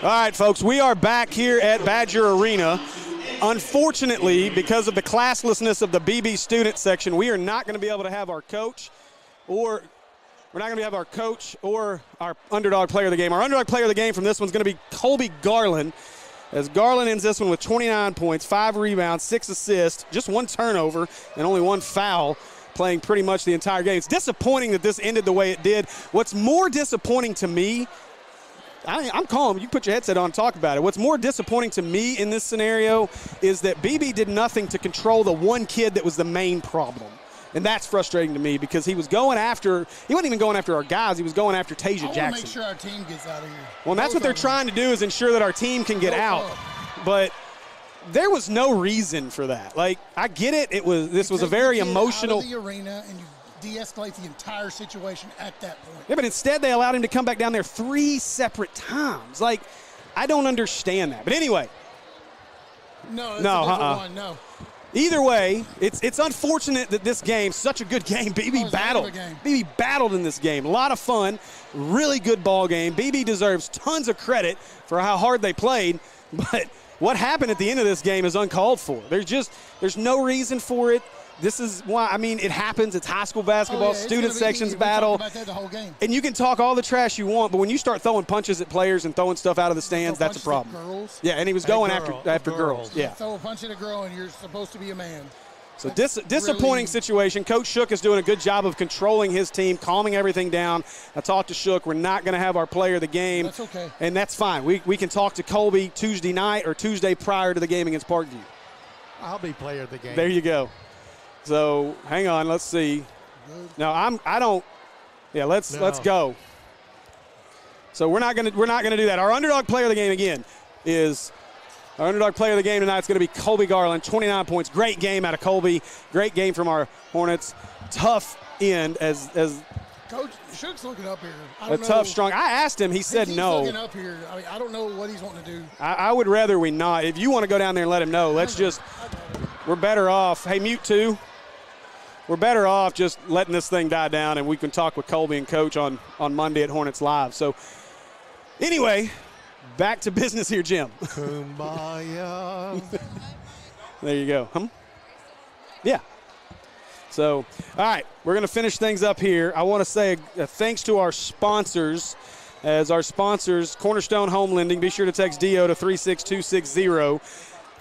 All right, folks, we are back here at Badger Arena. Unfortunately, because of the classlessness of the Beebe student section, we are not going to be able to have our coach or our underdog player of the game. Our underdog player of the game from this one's going to be Colby Garland, as Garland ends this one with 29 points, 5 rebounds, 6 assists, just 1 turnover, and only 1 foul, playing pretty much the entire game. It's disappointing that this ended the way it did. What's more disappointing to me, I'm calm. You put your headset on and talk about it. What's more disappointing to me in this scenario is that Beebe did nothing to control the one kid that was the main problem. And that's frustrating to me because he wasn't even going after our guys. He was going after Tasia Jackson. I want to make sure our team gets out of here. Well, and that's what they're trying to do, is ensure that our team can get out. But there was no reason for that. Like, I get it. This was a very emotional. Out of the arena and you de-escalate the entire situation at that point. Yeah, but instead they allowed him to come back down there 3 separate times. Like, I don't understand that. But anyway. No, it's a different one. No. Either way, it's unfortunate that this game, such a good game, Beebe battled. Beebe battled in this game. A lot of fun, really good ball game. Beebe deserves tons of credit for how hard they played, but what happened at the end of this game is uncalled for. There's no reason for it. This is why, it happens. It's high school basketball, student sections battle. About that the whole game. And you can talk all the trash you want, but when you start throwing punches at players and throwing stuff out of the stands, that's a problem. Girls. Yeah, and he was going after girls. Yeah. Throw a punch at a girl and you're supposed to be a man. So disappointing situation. Coach Shook is doing a good job of controlling his team, calming everything down. I talked to Shook. We're not going to have our player of the game. That's okay. And that's fine. We can talk to Colby Tuesday night or Tuesday prior to the game against Parkview. I'll be player of the game. There you go. So hang on, let's see. No, let's go. So we're not gonna do that. Our underdog player of the game again is our underdog player of the game tonight is gonna be Colby Garland, 29 points. Great game out of Colby. Great game from our Hornets. Tough end as Coach Shook's looking up here. Tough, strong. I asked him. He said no. Looking up here. I don't know what he's wanting to do. I would rather we not. If you want to go down there and let him know, we're better off. Hey, mute 2. We're better off just letting this thing die down, and we can talk with Colby and Coach on Monday at Hornets Live. So, anyway, back to business here, Jim. Kumbaya. There you go. Yeah. So, all right, we're going to finish things up here. I want to say a thanks to our sponsors. As our sponsors, Cornerstone Home Lending, be sure to text DO to 36260.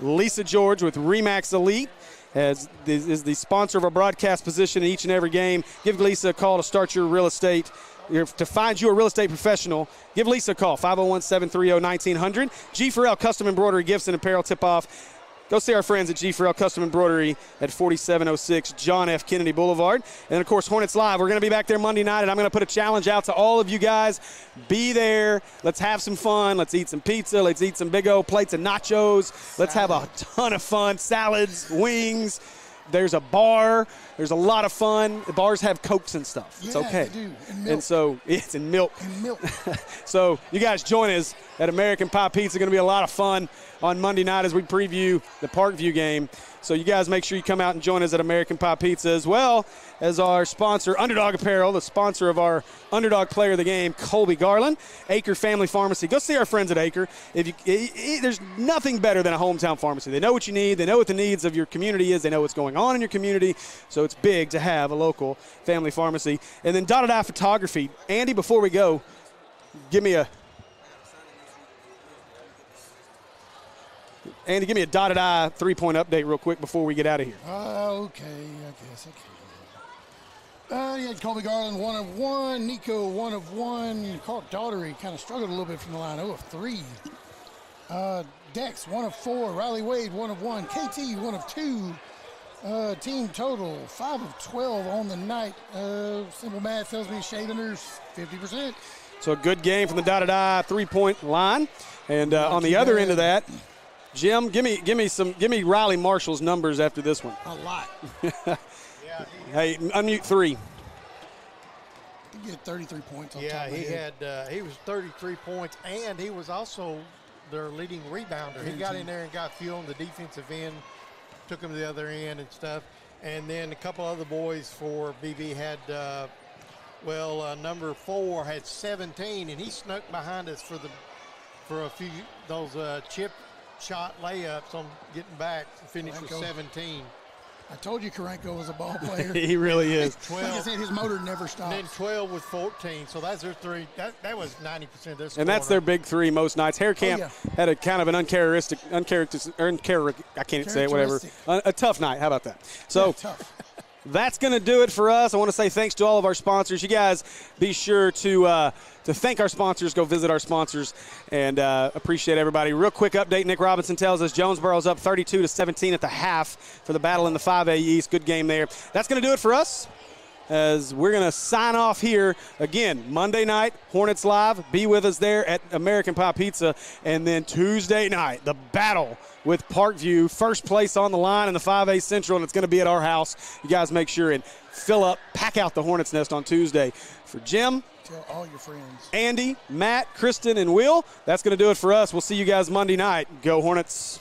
Lisa George with Remax Elite is the sponsor of our broadcast position in each and every game. Give Lisa a call to start your real estate, to find you a real estate professional. Give Lisa a call, 501-730-1900. G4L Custom Embroidery Gifts and Apparel Tip-Off. Go see our friends at G4L Custom Embroidery at 4706 John F. Kennedy Boulevard. And, of course, Hornets Live. We're going to be back there Monday night, and I'm going to put a challenge out to all of you guys. Be there. Let's have some fun. Let's eat some pizza. Let's eat some big old plates of nachos. Let's have a ton of fun. Salads, wings. There's a bar. There's a lot of fun. The bars have Cokes and stuff. It's okay. They do. And milk. And so it's in milk. And milk. So you guys join us at American Pie Pizza. It's going to be a lot of fun on Monday night as we preview the Parkview game. So you guys make sure you come out and join us at American Pie Pizza, as well as our sponsor, Underdog Apparel, the sponsor of our underdog player of the game, Colby Garland. Acre Family Pharmacy. Go see our friends at Acre. There's nothing better than a hometown pharmacy. They know what you need. They know what the needs of your community is. They know what's going on in your community. So it's big to have a local family pharmacy. And then Dotted Eye Photography. Andy, before we go, give me a Dotted Eye 3-point update real quick before we get out of here. Okay, I guess okay. Yeah, Colby Garland, 1 of 1. Nico, 1 of 1. Carl Daughtery kind of struggled a little bit from the line, 0 of 3. Dex, 1 of 4. Riley Wade, 1 of 1. KT, 1 of 2. Team total, 5 of 12 on the night. Simple math tells me shade unders 50%. So a good game from the Dotted Eye 3-point line. And on the other end of that, Jim, give me Riley Marshall's numbers after this one. A lot. Hey, unmute 3. He had 33 points on top of he was 33 points, and he was also their leading rebounder. He got in there and got a few on the defensive end, took him to the other end and stuff. And then a couple other boys for BB had, number 4 had 17, and he snuck behind us for a few those chip shot layups on getting back. Finished with 17. I told you Karenko was a ball player. He really is. 12. Like I said, his motor never stops. And then 12 with 14. So that's their three. That was 90% of their score. And that's their big three most nights. Hair Camp had a kind of an uncharacteristic, I can't say it, whatever. A tough night. How about that? So Tough. that's going to do it for us. I want to say thanks to all of our sponsors. You guys be sure to thank our sponsors. Go visit our sponsors and appreciate everybody. Real quick update. Nick Robinson tells us Jonesboro's up 32-17 at the half for the battle in the 5A East. Good game there. That's going to do it for us, as we're going to sign off here. Again, Monday night, Hornets Live. Be with us there at American Pie Pizza. And then Tuesday night, the battle with Parkview. First place on the line in the 5A Central, and it's going to be at our house. You guys make sure and fill up, pack out the Hornets Nest on Tuesday. For Jim, Tell all your friends. Andy, Matt, Kristen, and Will, that's going to do it for us. We'll see you guys Monday night. Go Hornets.